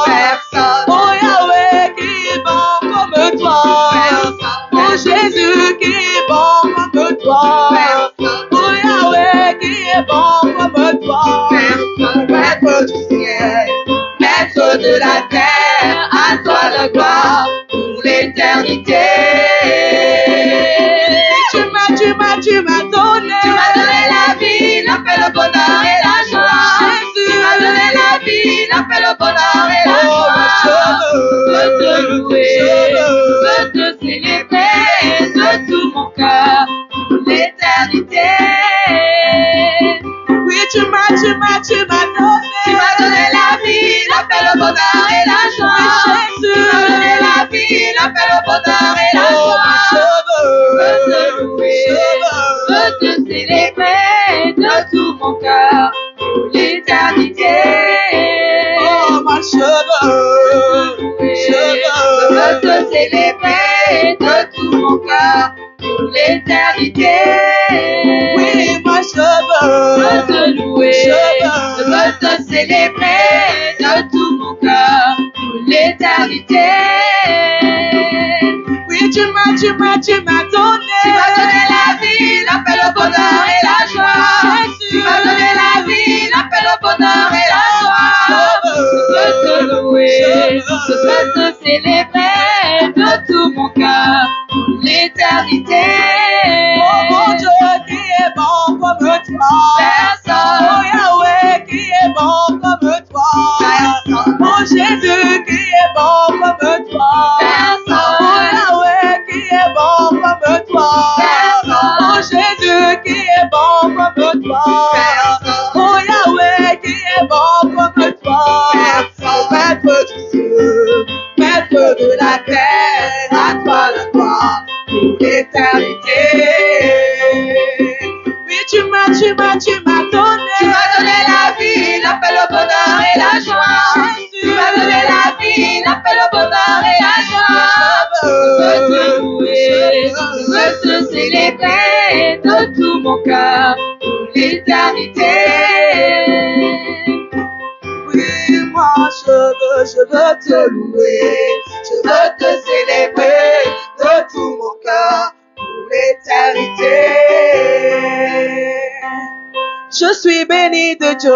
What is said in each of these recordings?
Personne. Oh Yahweh qui est bon. de la terre, à toi la gloire pour l'éternité. Tu m'as donné la vie, la paix, le bonheur et la joie. Jésus. Tu m'as donné la vie, la paix, le bonheur et la joie. Je veux te louer, je veux te célébrer de tout mon cœur pour l'éternité. Oui, tu m'as donné. Tu m'as donné la vie, la paix, le bonheur et la joie. Jésus. Tu m'as donné la vie, la paix, le bonheur et la joie. Je veux te louer, je veux te célébrer de tout mon cœur pour l'éternité. Oh, ma Je veux te célébrer de tout mon cœur pour l'éternité. Oui, ma Je veux te louer, je veux te célébrer de tout mon cœur pour l'éternité. Oui, tu m'as donné. Tu m'as donné la vie, la paix, le bonheur et la joie. Tu m'as donné la vie, la paix, le bonheur et la joie. Je veux te louer, je veux te célébrer de tout mon cœur pour l'éternité. Oh mon Dieu, qui est bon comme toi. Personne. Oh Yahweh, qui est bon comme toi. Personne. Oh Jésus, qui est bon comme toi. Personne. Oh Yahweh, qui est bon comme toi. Personne. Oh Jésus, qui est bon comme toi. Personne. Oh Yahweh, qui est bon comme toi. Personne. Maître du ciel, maître de la terre, à toi la gloire pour l'éternité. Oui, tu m'as donné. Tu m'as donné la vie, la paix, le bonheur et la joie. Tu m'as donné la vie, la paix, le bonheur et la joie. Je veux te louer, je veux te célébrer de tout mon cœur pour l'éternité. Oui, moi je veux te louer, je veux te célébrer de tout mon cœur pour l'éternité. Je suis béni de Dieu,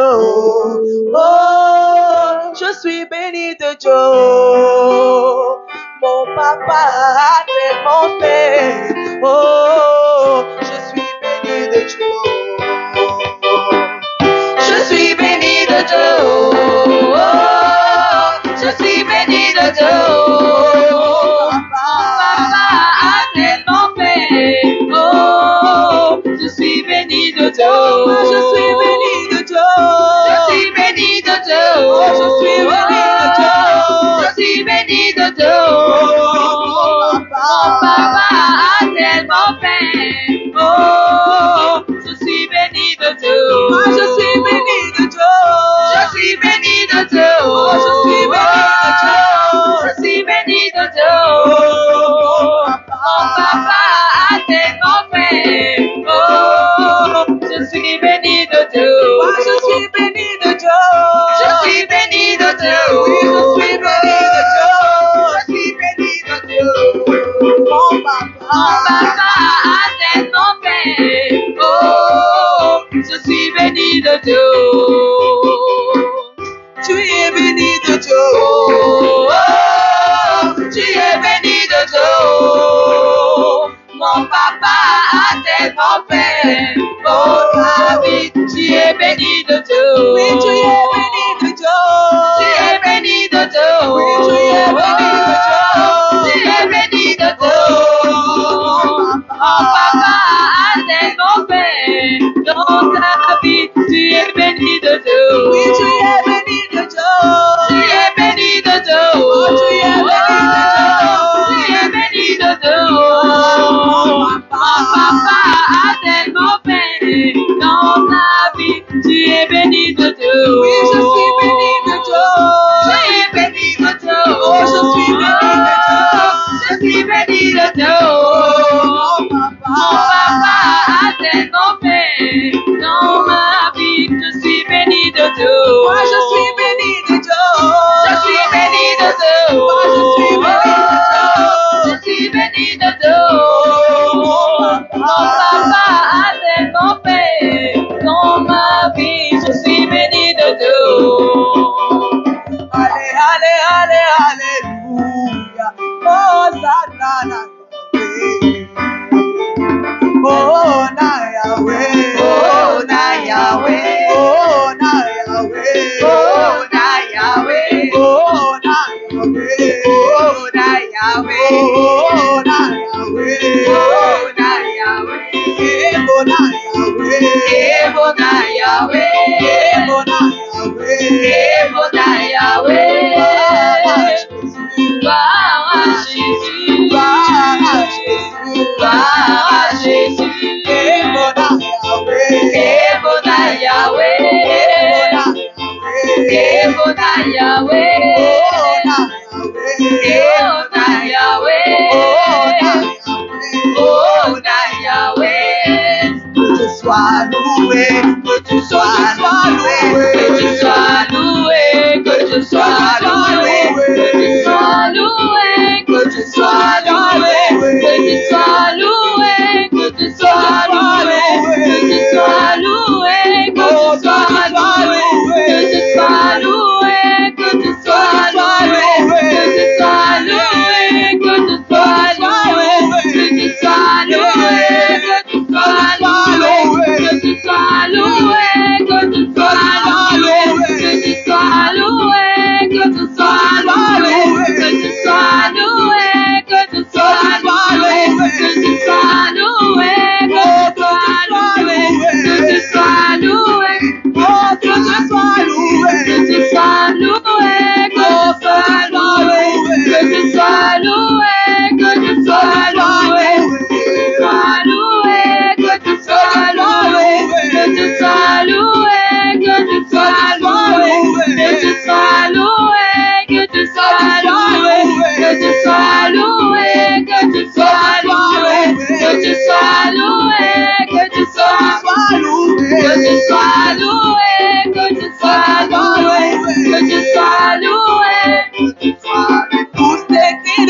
oh, je suis béni de Dieu. Mon papa a tellement fait, oh, je suis béni de Dieu. Je suis béni de Dieu, oh, je suis béni de Dieu. Papa a tellement fait, oh, je suis béni de Dieu. Je suis béni de Dieu. Je suis béni de Dieu. Oh, je suis béni de Dieu. Je suis béni de Dieu. Oh, Mon papa a tellement fait, oh, je suis béni de Dieu. Moi, je suis béni de Dieu. Je suis béni de Dieu. Oh, je suis béni de Dieu. Je suis béni de Dieu. Oh, Mon papa a tellement fait, oh, je suis béni de Dieu. Moi, je suis béni de Dieu. Je suis béni de Dieu. Oui, je suis béni de Dieu. Je suis béni de Dieu. Mon papa. Mon papa a tellement fait, oh, je suis béni de Dieu. Tu es béni de Dieu. Oh, tu es béni de Dieu. Mon papa a tellement fait, oh, ta vie, tu es béni de Dieu. Oui, tu es béni de Dieu. Tu es béni de Dieu. Oui, tu es béni de Dieu. Tu es béni de Dieu. Mon papa a tellement fait dans ta vie. Tu es béni de Dieu. Oui, tu es béni de Dieu. Tu es béni de Dieu. Oh, tu es béni de Dieu. Tu es béni de Dieu. Mon Mon papa a tellement fait.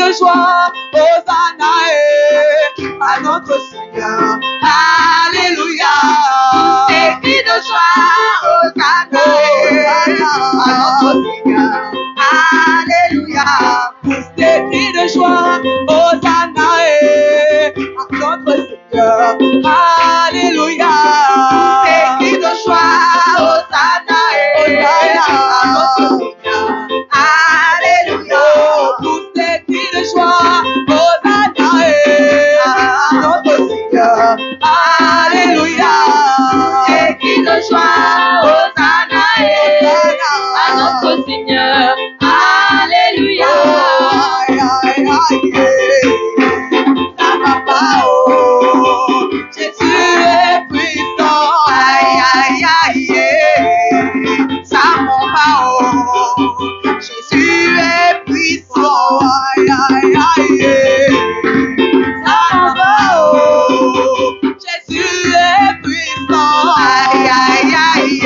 de joie, Hosanna à notre Seigneur. Alléluia. Des cris de joie, Hosanna à notre Seigneur. Alléluia. Pousse des cris de joie, Hosanna à notre Seigneur. Alléluia. Des cris de joie, Hosanna à notre Seigneur. Alléluia. Pousse des cris de joie, Hosanna à notre Seigneur. Alléluia. Des cris de joie, Hosanna à notre Seigneur. Alléluia. Ça va pas, oh. Jésus est puissant. Aïe, aïe, aïe, ça m'en va, oh. Jésus est puissant. Aïe, aïe, aïe, ça m'en va, oh. Jésus est puissant. Aïe, aïe, aïe,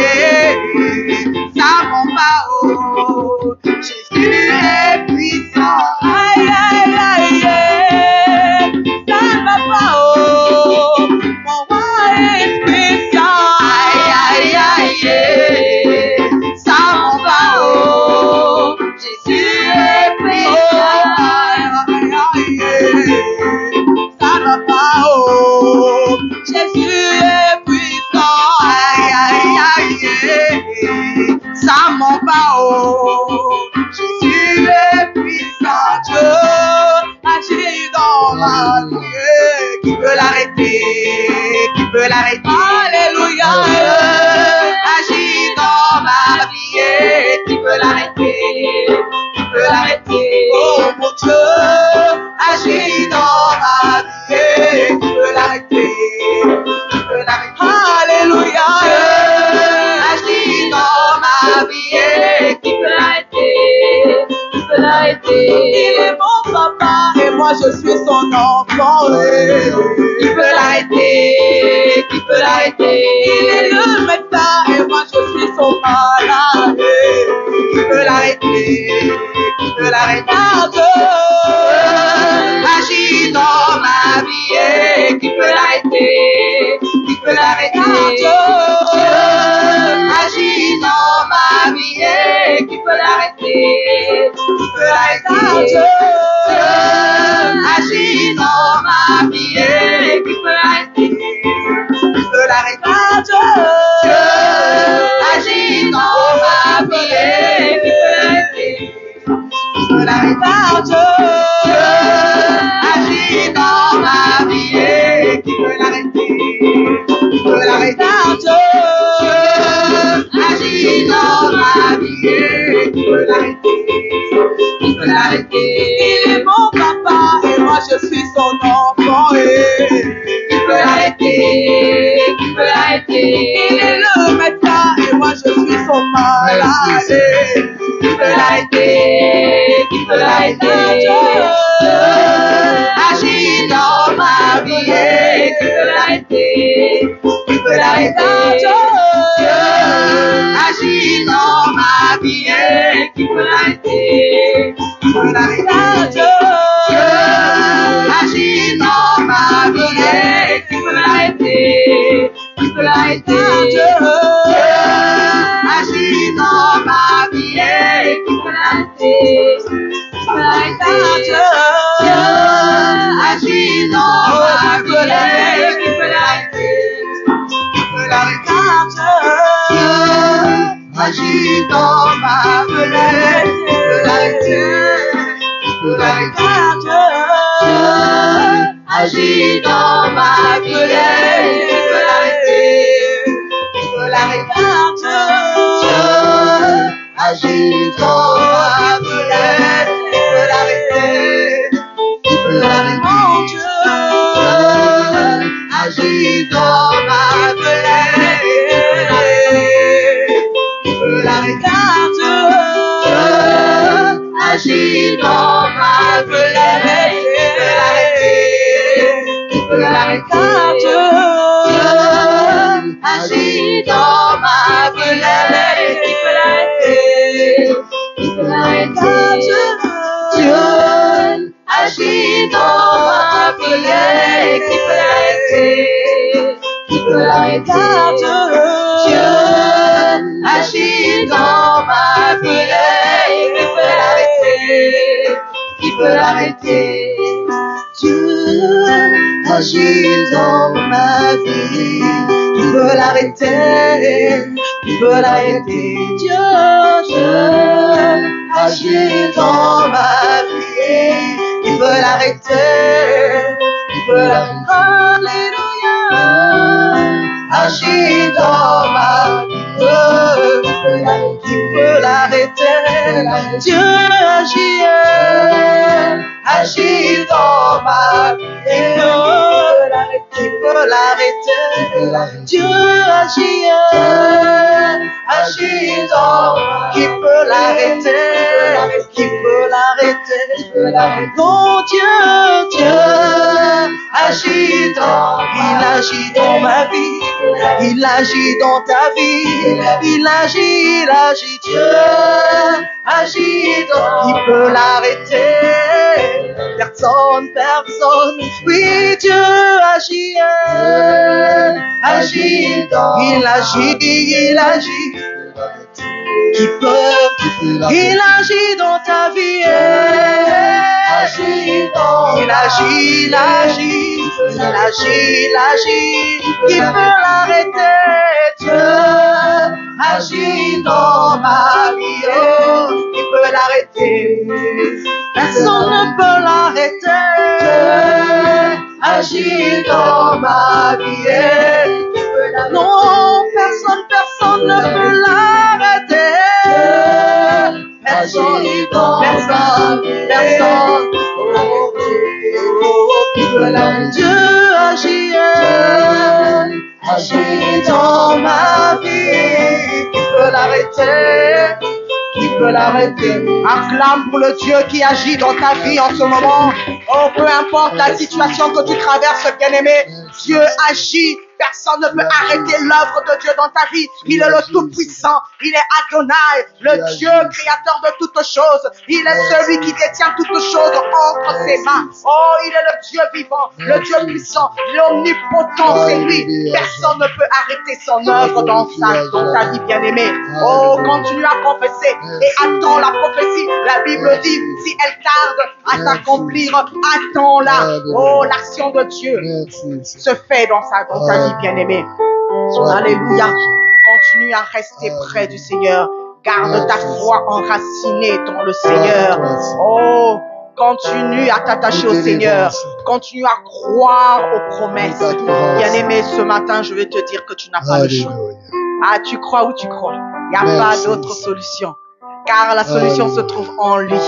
ça m'en va, oh. Jésus est puissant. Aïe, aïe, aïe, ça ne va pas, oh. Mon roi est spécial. Aïe, aïe, aïe, ça m'en va, oh. Jésus est puissant. Aïe, aïe, aïe, ça ne va pas, oh. Jésus est puissant. Aïe, aïe, aïe, ça m'en va, oh. Jésus est puissant. Dieu agit dans ma vie. Qui peut l'arrêter? Qui peut l'arrêter? Alléluia. Agit dans ma vie. Qui peut l'arrêter? Qui peut l'arrêter? Oh mon Dieu, agit dans ma vie. Qui peut l'arrêter? Qui peut l'arrêter? Alléluia. Agit dans ma vie. Qui peut l'arrêter? Qui peut l'arrêter? Il est mon papa et moi je suis son enfant. Qui peut l'arrêter? Qui peut l'arrêter? Il est le médecin et moi je suis son malade. Qui peut l'arrêter? Qui peut l'arrêter? Agis dans ma vie. Qui peut l'arrêter? Qui peut l'arrêter? Agis dans ma vie. Qui peut l'arrêter? Qui peut l'arrêter? Agis dans ma vie. Qui peut l'arrêter? Qui peut l'arrêter? Agis dans ma vie. Qui peut l'arrêter? Qui peut l'arrêter? Agis dans ma vie. Qui peut l'arrêter? Qui peut l'arrêter? Agis dans ma vie. Qui peut l'arrêter? Qui peut l'arrêter? Il est mon papa et moi je suis son enfant. Qui peut l'arrêter? Qui peut l'arrêter? Il est le médecin et moi je suis son malade. Qui peut l'arrêter? Qui peut l'arrêter? Agis dans ma vie. Qui peut l'arrêter? Qui peut l'arrêter? Agis dans ma vie. Qui peut l'arrêter? Qui peut l'arrêter? Agis dans ma vie. Qui peut l'arrêter? Qui peut l'arrêter? Agis dans ma vie. Qui peut l'arrêter? Qui peut l'arrêter? Agis dans ma vie. Qui peut l'arrêter? Qui peut l'arrêter? Agis dans ma vie. Qui peut l'arrêter? Qui peut l'arrêter? Agis dans ma vie. Qui peut l'arrêter? Qui peut l'arrêter? Agis dans ma vie. Qui peut l'arrêter? Qui peut l'arrêter? Agis dans ma vie. Qui peut l'arrêter? Agis dans ma vie. Qui peut l'arrêter? Agis dans ma vie. Qui peut l'arrêter? Qui peut l'arrêter? agit dans ma vie, qui peut l'arrêter? Qui peut l'arrêter? Dieu agit dans ma vie, qui peut l'arrêter? Qui peut l'arrêter? Dieu agit dans ma vie, qui peut l'arrêter? Qui peut l'arrêter? Dieu agit dans ma vie, qui peut l'arrêter? Qui peut l'arrêter? Alléluia, agit dans ma vie, qui peut l'arrêter? Dieu agit dans ma vie, qui peut l'arrêter? Dieu agit dans ma vie, qui peut l'arrêter? Qui peut l'arrêter? Non, Dieu agit il agit dans ma vie, il agit dans ta vie, il agit, Dieu agit dans, qui peut l'arrêter? Personne, oui, Dieu agit dans, il agit, qui peut, il agit dans ta vie, il agit, qui peut l'arrêter? Dieu agit dans ma vie, qui peut l'arrêter? Personne ne peut l'arrêter. Dieu agit dans ma vie, non, personne ne peut l'arrêter. Personne. Dieu agit dans ma vie, qui peut l'arrêter? Qui peut l'arrêter? Acclame pour le Dieu qui agit dans ta vie en ce moment. Oh, peu importe la situation que tu traverses, bien-aimé, Dieu agit. Personne ne peut arrêter l'œuvre de Dieu dans ta vie. Il est le Tout-Puissant. Il est Adonai, le Dieu créateur de toutes choses. Il est celui qui détient toutes choses entre ses mains. Oh, il est le Dieu vivant, le Dieu puissant, l'omnipotent, c'est lui. Personne ne peut arrêter son œuvre dans ta vie, bien-aimée. Oh, continue à confesser et attends la prophétie. La Bible dit, si elle tarde à s'accomplir, attends-la. Oh, l'action de Dieu se fait dans ta vie, bien-aimé. Alléluia. Continue à rester près du Seigneur. Garde ta foi enracinée dans le Seigneur. Oh, continue à t'attacher au Seigneur. Continue à croire aux promesses. Bien-aimé, ce matin, je vais te dire que tu n'as pas le choix. Ah, tu crois ou tu crois? Il n'y a pas d'autre solution. Car la solution se trouve en lui.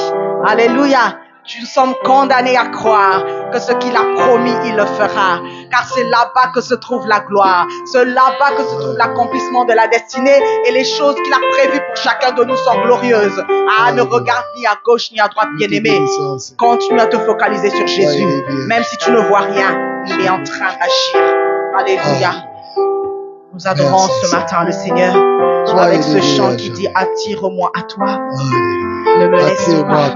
Alléluia. Nous sommes condamnés à croire que ce qu'il a promis, il le fera. Car c'est là-bas que se trouve la gloire. C'est là-bas que se trouve l'accomplissement de la destinée. Et les choses qu'il a prévues pour chacun de nous sont glorieuses. Ah, ne regarde ni à gauche ni à droite, bien-aimé. Continue à te focaliser sur Jésus. Même si tu ne vois rien, il est en train d'agir. Alléluia. Nous adorons ce matin le Seigneur avec ce chant qui dit « Attire-moi à toi ». Ne me laisse pas.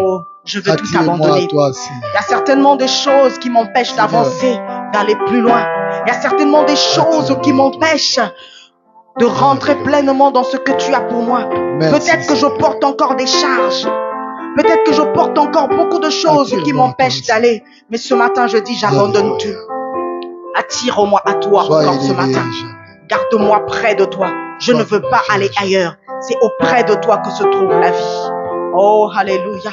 Oh, je veux tout abandonner. Il y a certainement des choses qui m'empêchent d'avancer, d'aller plus loin. Il y a certainement des choses qui m'empêchent de rentrer pleinement dans ce que tu as pour moi. Peut-être que je porte encore des charges. Peut-être que je porte encore beaucoup de choses qui m'empêchent d'aller. Mais ce matin, je dis, j'abandonne tout. Attire-moi à toi encore ce matin. Garde-moi près de toi. Je ne veux pas aller ailleurs. C'est auprès de toi que se trouve la vie. Oh, alléluia.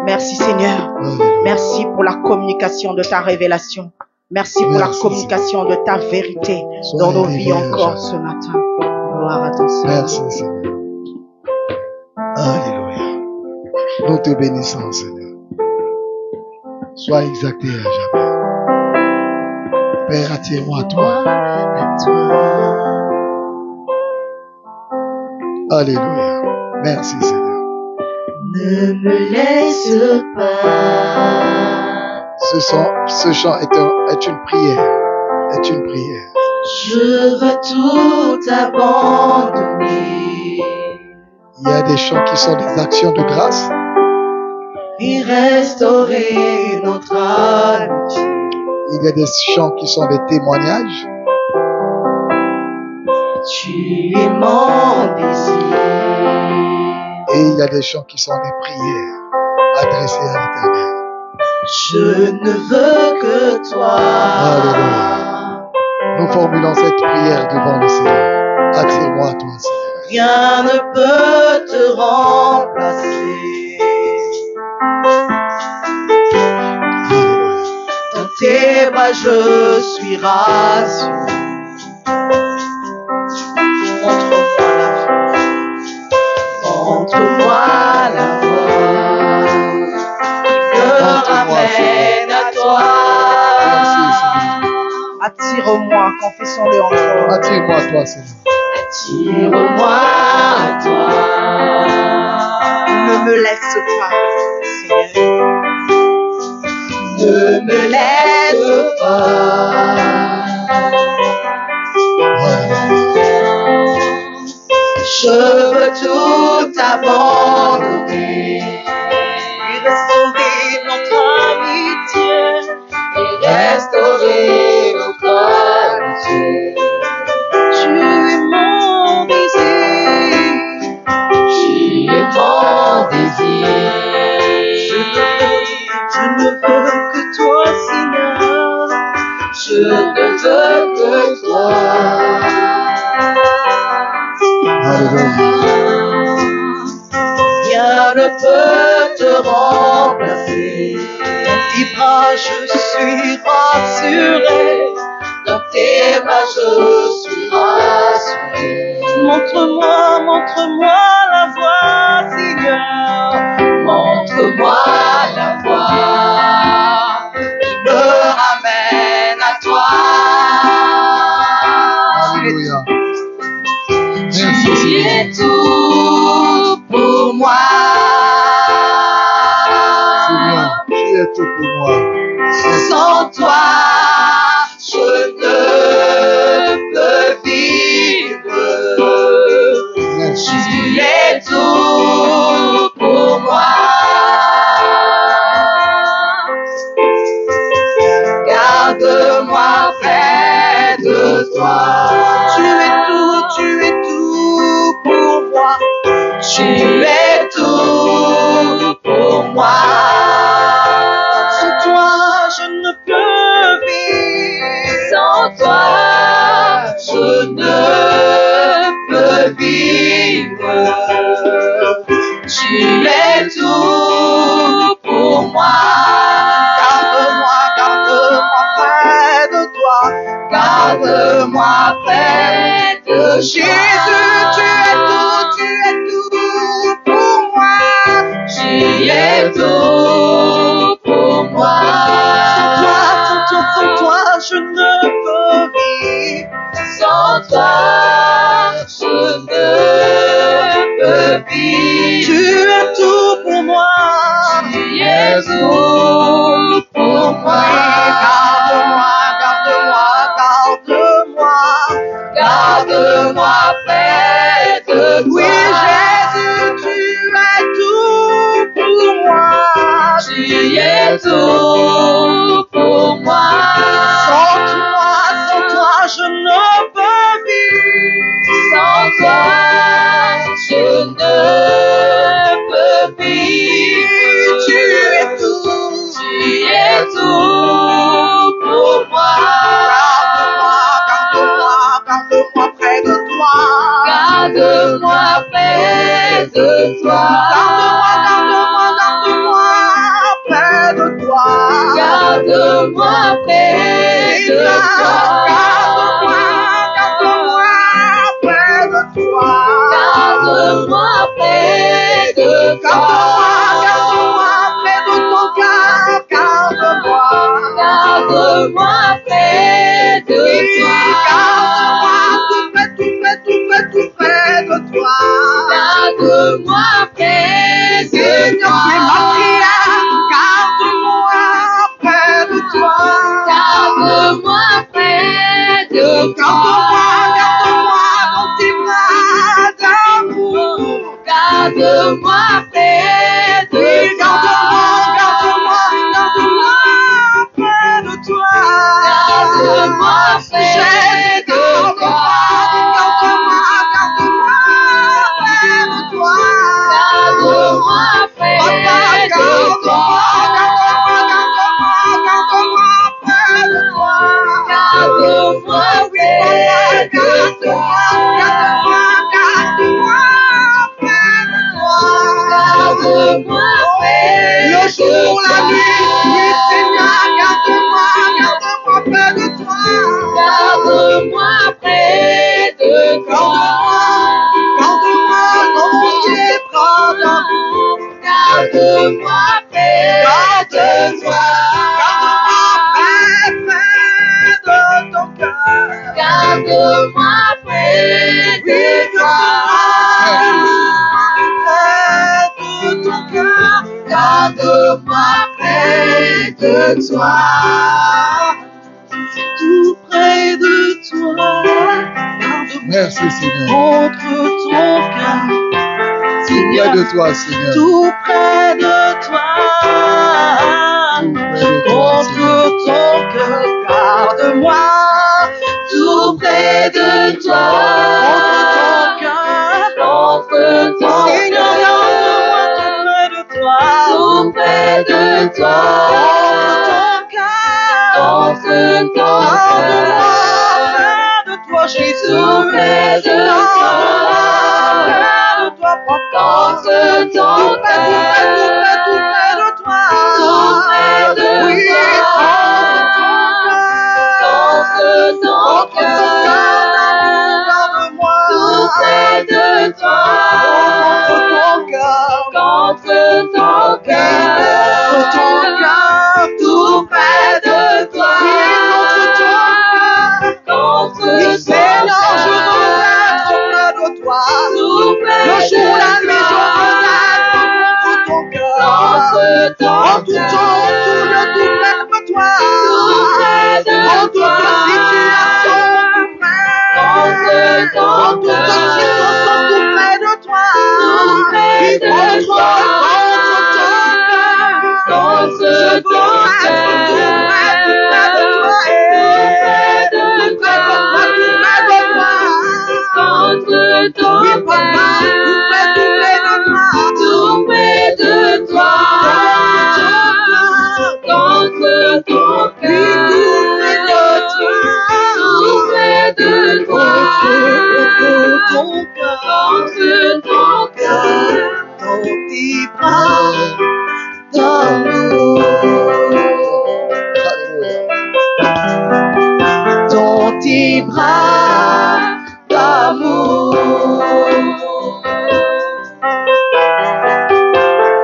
Merci Seigneur. Merci pour la communication de ta révélation. Merci pour la communication de ta vérité dans nos vies encore ce matin. Gloire à ton Seigneur. Merci Seigneur. Alléluia. Nous te bénissons Seigneur. Sois exalté à jamais. Père, attire-moi à toi. Alléluia. Merci Seigneur. Ne me laisse pas. Ce chant est une prière. Est une prière. Je veux tout abandonner. Il y a des chants qui sont des actions de grâce. et restaurer notre amitié. Il y a des chants qui sont des témoignages. Tu es mon désir. Et il y a des chants qui sont des prières adressées à l'Éternel. Je ne veux que toi. Alléluia. Nous formulons cette prière devant le Seigneur. Attire-moi à toi, Seigneur. Rien ne peut te remplacer. Alléluia. Dans tes bras je suis rassuré. Montre-moi la voie qui me ramène à toi. Attire-moi, confessons-le encore. Attire-moi à toi, Seigneur. Attire-moi à toi. Ne me laisse pas, Seigneur. Ne me laisse pas. Je veux tout abandonner et restaurer notre amitié. Et restaurer notre amitié. Tu es mon désir. Tu es mon désir. Je ne veux que toi, Seigneur. Je ne veux que toi. Rien ne peut te remplacer. Dans tes bras je suis rassuré. Dans tes bras je suis rassuré. Montre-moi la voie, Seigneur. Montre-moi la voie qui me ramène à toi. Alléluia. Tu es tout pour moi. Seigneur, tu es tout pour moi. Sans toi, je ne peux vivre. Merci. Tu es tout pour moi. Garde-moi près de toi. Tu es tout pour moi. Tu es tout pour moi. Sans toi, je ne peux vivre. Sans toi, je ne peux vivre. Tu es tout pour moi. Garde-moi près de toi. Garde-moi près de Jésus. Tu es tout pour moi. Tu es tout pour moi. Sans toi, je ne peux vivre. Sans toi, je ne peux vivre. Tu es tout pour moi. Tu es tout pour moi. Garde-moi près de toi. Oui, Jésus, tu es tout pour moi. Tu es tout pour moi. Sans toi, je ne peux vivre. Sans toi, je ne peux vivre. Tu es tout pour moi. Garde-moi près de toi. Garde-moi près de toi. Garde-moi près de toi. Garde-moi près de toi. Garde-moi près de toi. Garde-moi près de toi. Garde-moi près de ton cœur. Garde-moi près de toi. Tout près de toi. Garde-moi près de toi. C'est ma prière. Garde-moi près de toi. Garde-moi près de toi. Garde-moi dans tes bras d'amour. Garde-moi près de toi. Garde-moi de toi. Tout près de toi. Merci Seigneur. Contre ton cœur. Tout près de toi Seigneur. Tout près de toi. Tout près de toi Contre Seigneur. ton cœur, garde-moi. Tout près de toi. Contre ton cœur. Seigneur, garde-moi tout près de toi. Contre ton cœur. De toi, Jésus. Tout près de toi. Contre ton cœur. Tout près de toi. Tout près de toi. Contre ton cœur. Garde-moi. Tout près de toi. Contre ton cœur. Tout près de toi. Contre ton cœur. Seigneur, je veux être près de toi. Tout près de toi. La nuit, je veux être contre ton cœur. Contre ton cœur. En tout temps, tout près de toi. Tout près de toi. En toute situation, tout près. Contre ton cœur. En toute situation, tout près de toi. Tout près de toi. Contre ton cœur. Dans tes bras d'amour,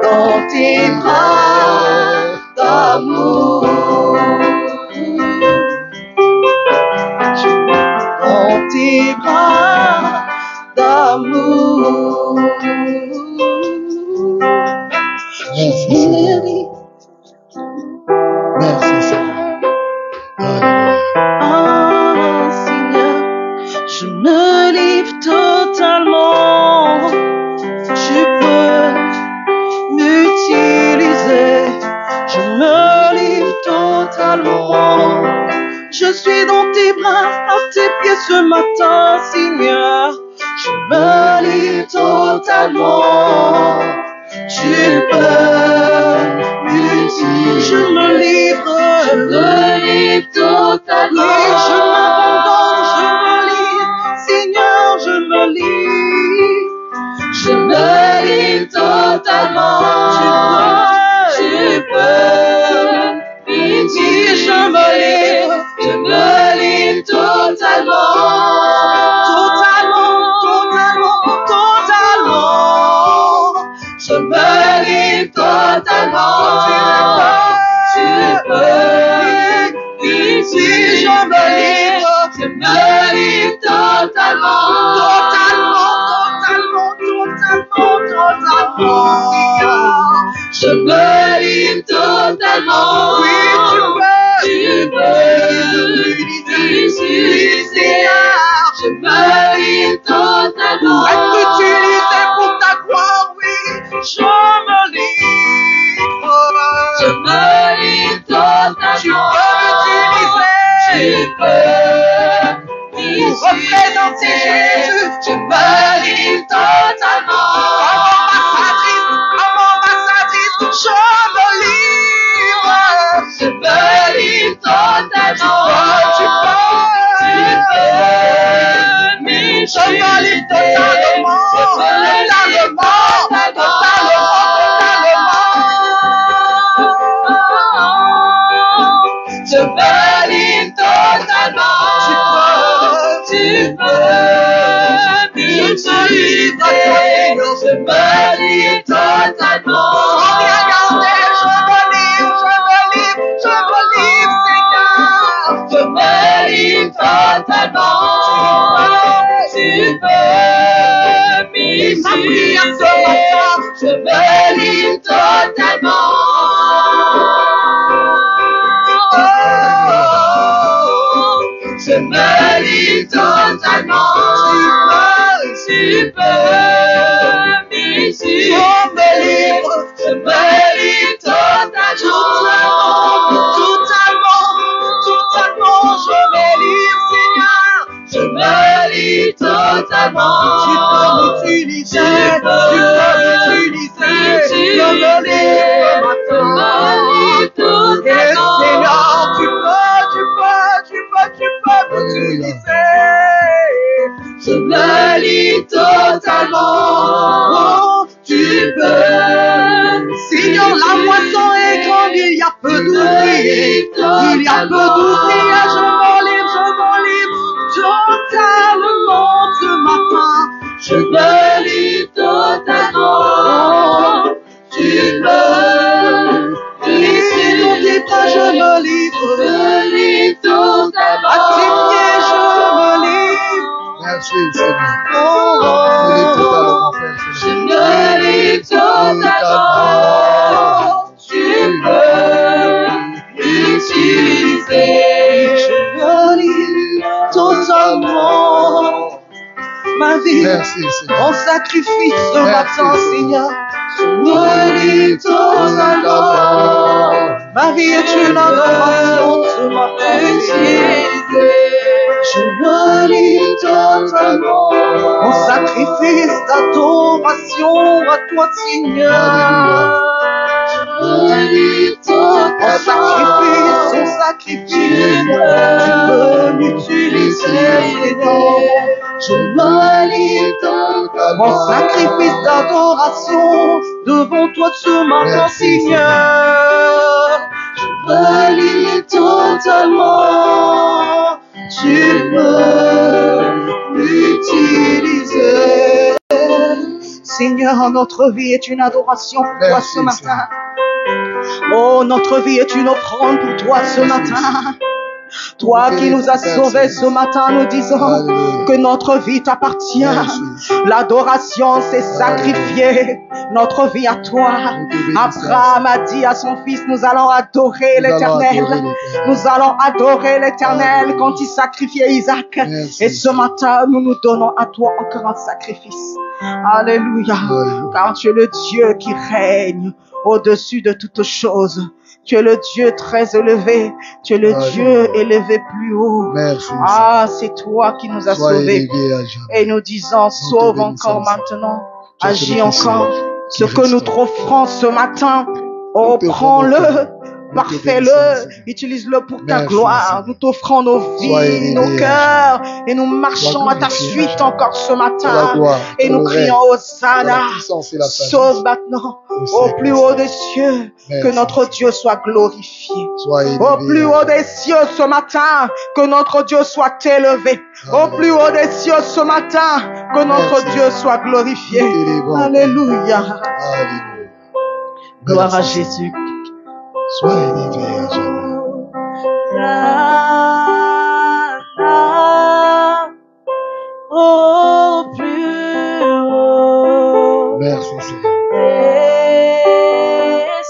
dans tes bras d'amour, dans tes bras d'amour. Merci Seigneur. Merci Seigneur. Alléluia. Seigneur, je me livre totalement. Tu peux m'utiliser. Je me livre totalement. Je suis dans tes bras, à tes pieds ce matin, Seigneur. Je me livre totalement. Tu peux m'utiliser. Je me livre totalement. Et je m'abandonne, je me livre. Seigneur, je me livre. Je me livre totalement. Tu peux m'utiliser. Je me livre totalement. Je me livre totalement. Tu peux m'utiliser. Je me livre totalement. Je me livre totalement. Oui, tu peux m'utiliser. Je me livre totalement. Être utilisé pour ta gloire, oui. Je me livre. Je me livre totalement. Tu peux m'utiliser. Pour représenter Jésus. Je me livre totalement. Comme ambassadrice, je me livre. Je me livre totalement. Tu peux m'utiliser. Je me livre totalement. Je me livre totalement. Tu peux m'utiliser. Je me livre totalement. Sans rien garder, je me livre, Seigneur. Je me livre totalement. Tu peux m'utiliser. Je me livre totalement. totalement. Tu peux m'utiliser. Je me livre totalement. Totalement, je me livre, Seigneur. Je me livre totalement. Tu peux m'utiliser. Je me livre maintenant. Et Seigneur, tu peux m'utiliser. Je me livre totalement. Tu peux. Seigneur, la moisson est grande, il y a peu d'ouvriers. Il y a peu d'ouvriers, je m'enlève totalement ce matin. Je me livre totalement. Tu peux. Et si l'on dit pas, je me livre totalement. à tes pieds, je me livre. Merci, Seigneur. Oh, Je l'ai totalement fait, Je Seigneur. me livre totalement. Tu peux m'utiliser. je me livre totalement. Ma vie Merci, Seigneur. en sacrifice ce Merci, matin, Seigneur. Je me livre totalement. Ma vie est une adoration ce matin, Seigneur. Je me livre totalement. En sacrifice d'adoration à toi, Seigneur. En sacrifice, tu peux m'utiliser, Seigneur. Je me livre en sacrifice d'adoration devant toi ce matin, Merci, Seigneur. Je me livre totalement. Tu peux m'utiliser. Seigneur, notre vie est une adoration pour toi Merci, ce matin. Oh, notre vie est une offrande pour toi ce matin. Toi qui nous as sauvés ce matin, nous disons Alléluia. que notre vie t'appartient. Merci. L'adoration s'est sacrifiée. Notre vie à toi. Abraham a dit à son fils, nous allons adorer l'Éternel. Nous allons adorer l'Éternel quand il sacrifiait Isaac. Merci. Et ce matin, nous nous donnons à toi encore un sacrifice. Alléluia. Alléluia. Car tu es le Dieu qui règne au-dessus de toutes choses. Tu es le Dieu très élevé. Tu es le Alléluia. Dieu élevé plus haut. Merci. Ah, c'est toi qui nous as Sois sauvés. élevé à jamais. Et nous disons, sauve te bénissons, encore Seigneur. maintenant. Tu es Agis celui qui encore. sauve, Ce qui que nous restaure. t'offrons ce matin, oh, Nous te prends-le. bénissons, Parfait-le, Seigneur. utilise-le pour ta Merci, gloire. Seigneur. Nous t'offrons nos Sois vies, élevé, nos cœurs, et nous marchons Sois à ta glorifié, suite Seigneur. encore ce Pour la matin. gloire, Et pour nous le crions règne, pour Hosanna. la puissance et la sagesse. Sauve maintenant, Au au siècle plus des haut siècles. des cieux, Merci. que notre Dieu soit glorifié. Sois élevé Au plus à haut jamais. des cieux ce matin, que notre Dieu soit élevé. Au Alléluia. plus haut des cieux ce matin, que notre Merci. Dieu soit glorifié. Nous t'élevons. Alléluia. Alléluia. Gloire à Merci. Jésus. Sois élevé à jamais. Au plus haut Merci, Seigneur. des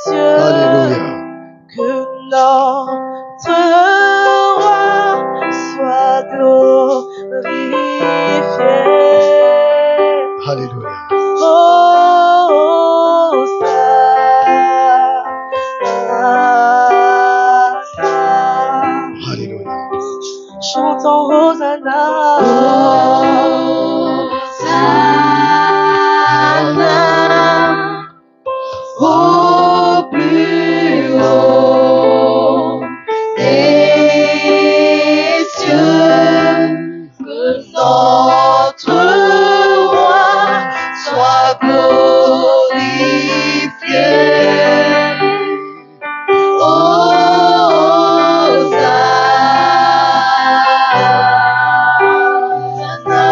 cieux, Alléluia. que notre roi soit glorifié. Alléluia. Alléluia. Chantons Hosanna. Hosanna. Au plus haut des cieux, que notre roi soit glorifié. Hosanna.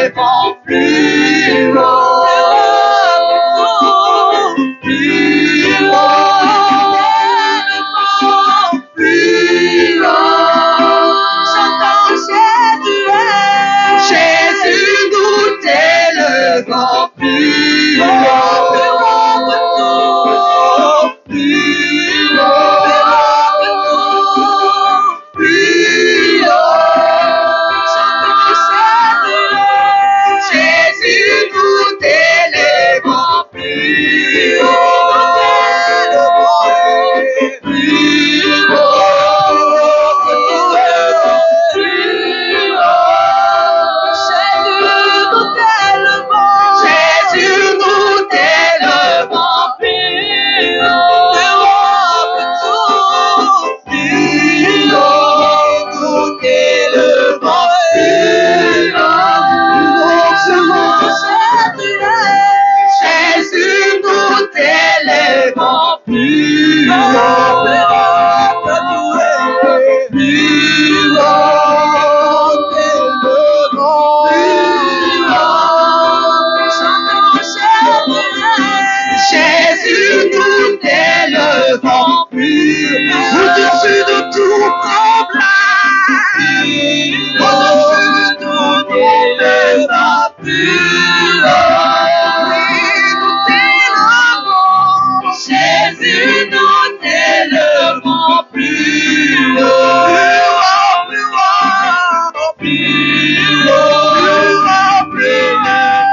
élevons plus haut, plus haut, plus haut. Chantons Jésus, nous t'élevons plus haut, plus haut que tout, plus haut, plus haut. Chantons Jésus, nous t'élevons plus haut, plus au-dessus de tout problème, au-dessus de tout débat, plus haut. Nous t'élevons, Jésus, nous t'élevons plus haut, plus haut, plus haut, plus haut,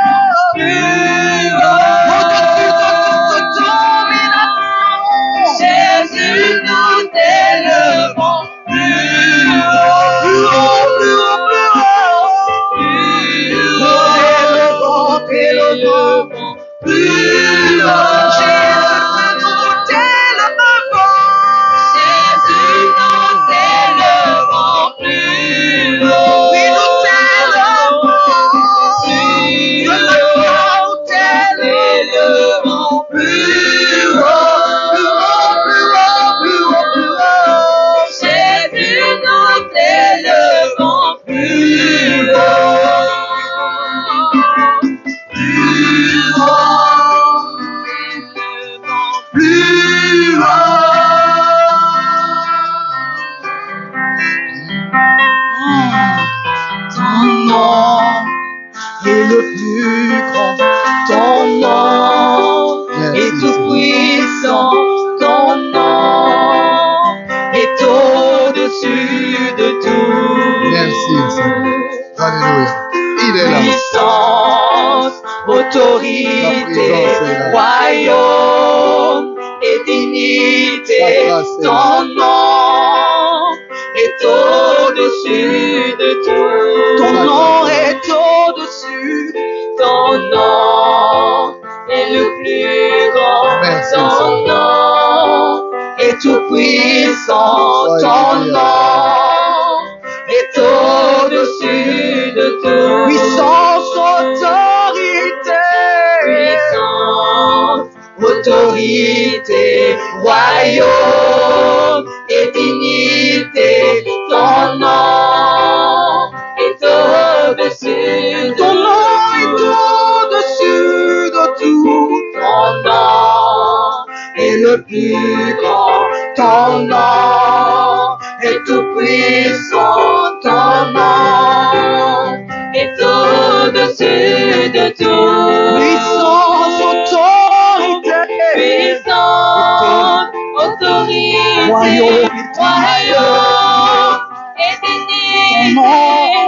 plus haut. Au-dessus de toute domination, Jésus, nous t'élevons plus haut, plus haut, plus haut, plus haut, plus haut, plus haut. Jésus, nous t'élevons, Jésus, nous t'élevons plus haut. Oui, nous t'élevons plus haut, nous t'élevons plus haut, plus haut, plus haut, plus haut, plus haut. Jésus, nous t'élevons plus haut, plus haut, plus haut. Ton nom est le plus grand, ton nom est tout puissant, ton nom est au-dessus de tout. Merci, Seigneur. Alléluia. Il est là. Puissance, autorité, Ta présence est là. royaume et dignité, Ta grâce est là. ton nom est au-dessus de tout. Ton Ta nom grâce est est au-dessus, ton nom est le plus grand, Merci, ton Seigneur. nom est tout puissant, Sois ton élevé, nom est au-dessus de tout. Puissance, autorité, puissance, autorité, royaume et dignité, ton nom est au-dessus. Ton nom est au-dessus de tout. Ton nom est le plus grand. Ton nom est tout puissant. Ton nom est au-dessus de tout. Puissance, autorité, puissance, autorité, royaume et dignité,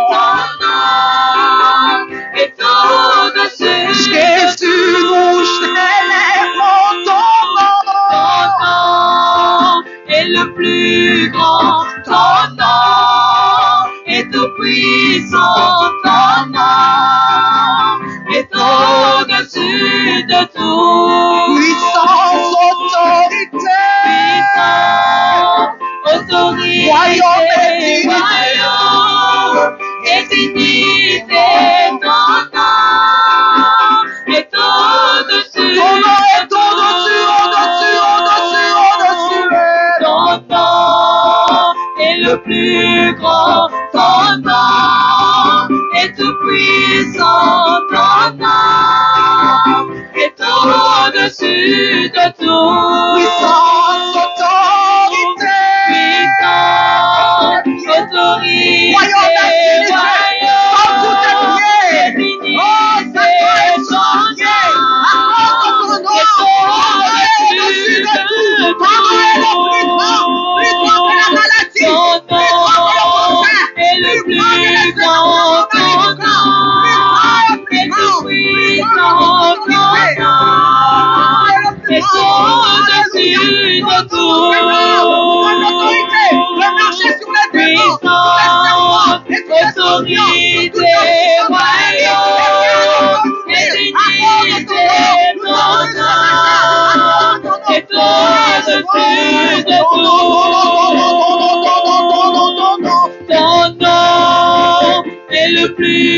ton nom est au-dessus. Jésus, nous célébrons ton nom. Ton nom est le plus grand, ton nom est tout puissant, ton nom est au-dessus de tout. Puissance, autorité, puissance, autorité, royaume et dignité, ton nom est au-dessus. Ton nom est au-dessus, au-dessus, au-dessus, au-dessus. Ton nom est le plus grand, ton nom est tout puissant,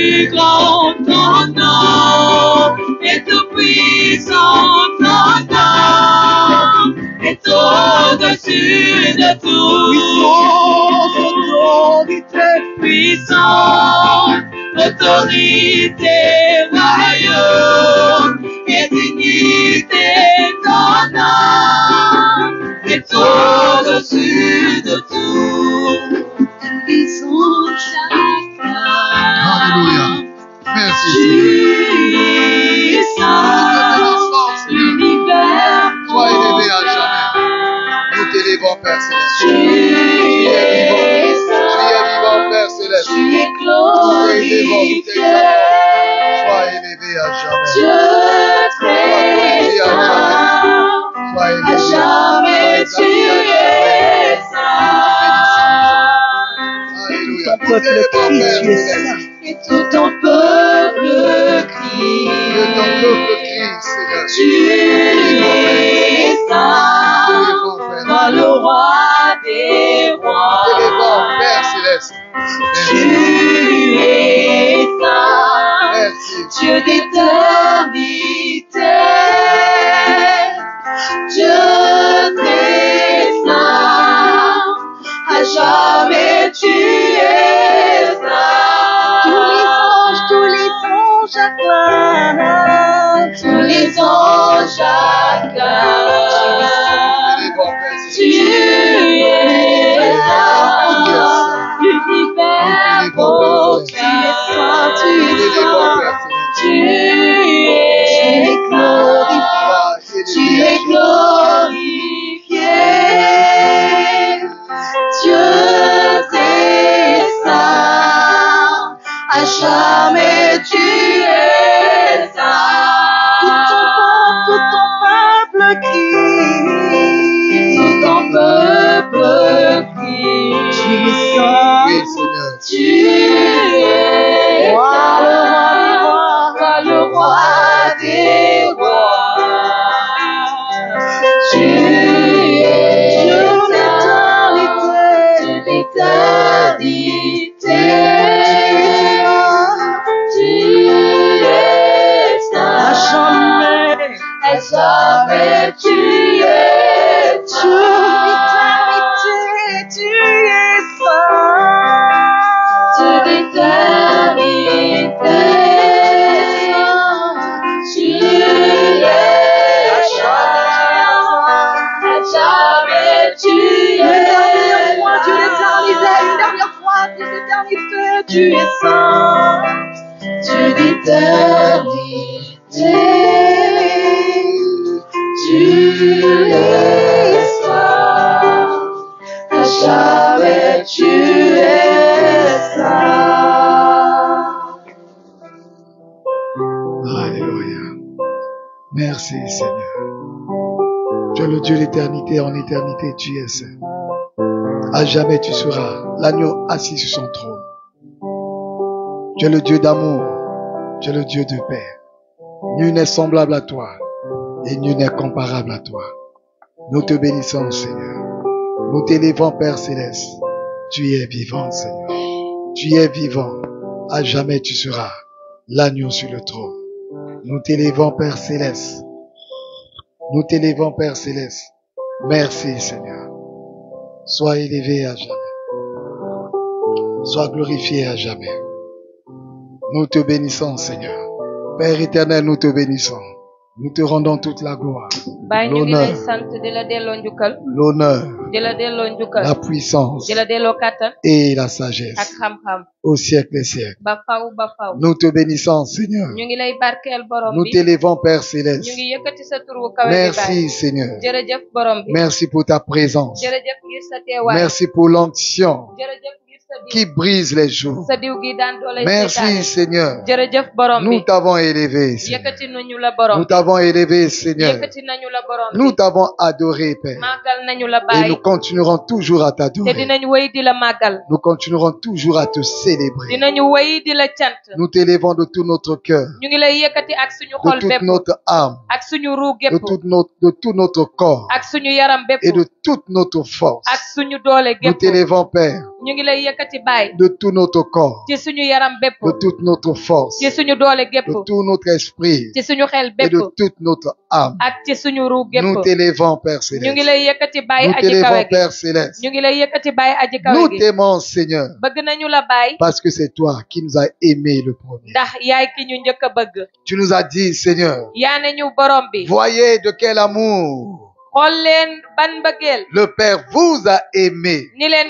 plus grand ton nom, et tout puissant ton nom, est au-dessus de tout. Puissance, autorité, royaume et dignité, ton nom est au-dessus de tout. Ils ont chacun. Alléluia. Merci, Puissance, l'univers. Sois élevé à jamais. Nous t'élevons, Père Céleste. Tu es vivant, Père Céleste. Tu es glorifié. Sois élevé à jamais. Dieu très saint. Sois À élevé jamais tu es saint. Alléluia. Ton peuple crie, tu es saint. Et tout ton peuple crie. Que ton peuple crie, Seigneur. Tu es saint. Toi le roi des rois. Élevons, Père Céleste. Tu es saint. Merci. Dieu d'éternité, Dieu très saint, à jamais tu es saint. Tous les anges acclament. Tous les anges acclament. Élevons, Père Tu Céleste. es saint, l'univers proclame. Tu es saint, tu es Élevons, saint. Père Céleste. Tu es glorifié, tu es glorifié, Dieu très saint, à jamais tu es saint. Tout ton peuple crie. Tout ton peuple crie. Tu es saint. Oui, Seigneur. Tu es saint, le roi des rois. Tu es Dieu de l'éternité. Tu es saint. À jamais. À jamais tu es Dieu d'éternité, tu es saint. Dieu d'éternité. Tu es saint. À jamais tu es Dieu d'éternité, une dernière fois, Dieu d'éternité, tu es saint. Dieu d'éternité. Tu es saint. À jamais tu es saint. Alléluia. Merci, Seigneur. Tu es le Dieu d'éternité, en éternité, tu es saint. À jamais tu seras l'agneau assis sur son trône. Tu es le Dieu d'amour, tu es le Dieu de paix. Nul n'est semblable à toi et nul n'est comparable à toi. Nous te bénissons, Seigneur. Nous t'élevons, Père Céleste. Tu es vivant, Seigneur. Tu es vivant. À jamais tu seras l'agneau sur le trône. Nous t'élevons, Père Céleste. Nous t'élevons, Père Céleste. Merci, Seigneur. Sois élevé à jamais. Sois glorifié à jamais. Nous te bénissons, Seigneur. Père éternel, nous te bénissons. Nous te rendons toute la gloire, Baay ñu ngi l'honneur, lay sant di la delloo njukkal l'honneur, di la delloo njukkal la puissance di la delloo kàttan et la ak sagesse xam-xam au siècle des siècles. ba faw ba faw Nous te bénissons, Seigneur. ñu ngi lay barkeel borom Nous bi t'élevons, Père ñu Céleste. ngi yëkkati sa tur wu kawe bi Baay Merci, Seigneur. jërëjëf borom bi Merci pour ta présence. jërëjëf ngir sa teewaay Merci pour l'onction jërëjëf ngir sa diw qui brise les jours. sa diw gi daan doole Merci, seytaane Seigneur. jërëjëf borom bi Nous t'avons élevé, Seigneur. yëkkati nañu la borom Nous t'avons élevé, Seigneur. yëkkati nañu la borom Nous bi t'avons adoré, Père. màggal nañu la Et Baay nous continuerons toujours à te t'adorer. dinañ wéy di la màggal Nous continuerons toujours à te célébrer. dinañu wéy di la cant Nous t'élevons de tout notre cœur, ñu ngi lay yëkkati ak suñu de xol toute bépp notre âme, ak suñu ruu de gépp tout notre corps ak suñu yaram bépp et de toute notre force. ak suñu doole Nous gépp t'élevons, Père, ñu ngi lay yëkkati baay de tout notre corps, ci suñu yaram bépp de toute notre force, ci suñu doole gépp de tout notre esprit ci suñu xel et bépp de toute notre âme. ak ci suñu ruu gépp Nous t'élevons, Père ñu ngi Céleste. lay yëkkati baay Nous aji kawe t'élevons, gi Père Céleste. ñu ngi lay yëkkati baay aji kawe Nous gi t'aimons, Seigneur, bëgg nañu la baay parce que c'est toi qui nous as aimés le premier. ndax yaay ki ñu njëkk a bëgg Tu nous as dit, Seigneur, yaa ne ñu borom bi voyez de quel amour xool leen ban mbëggeel le Père vous a aimé ni leen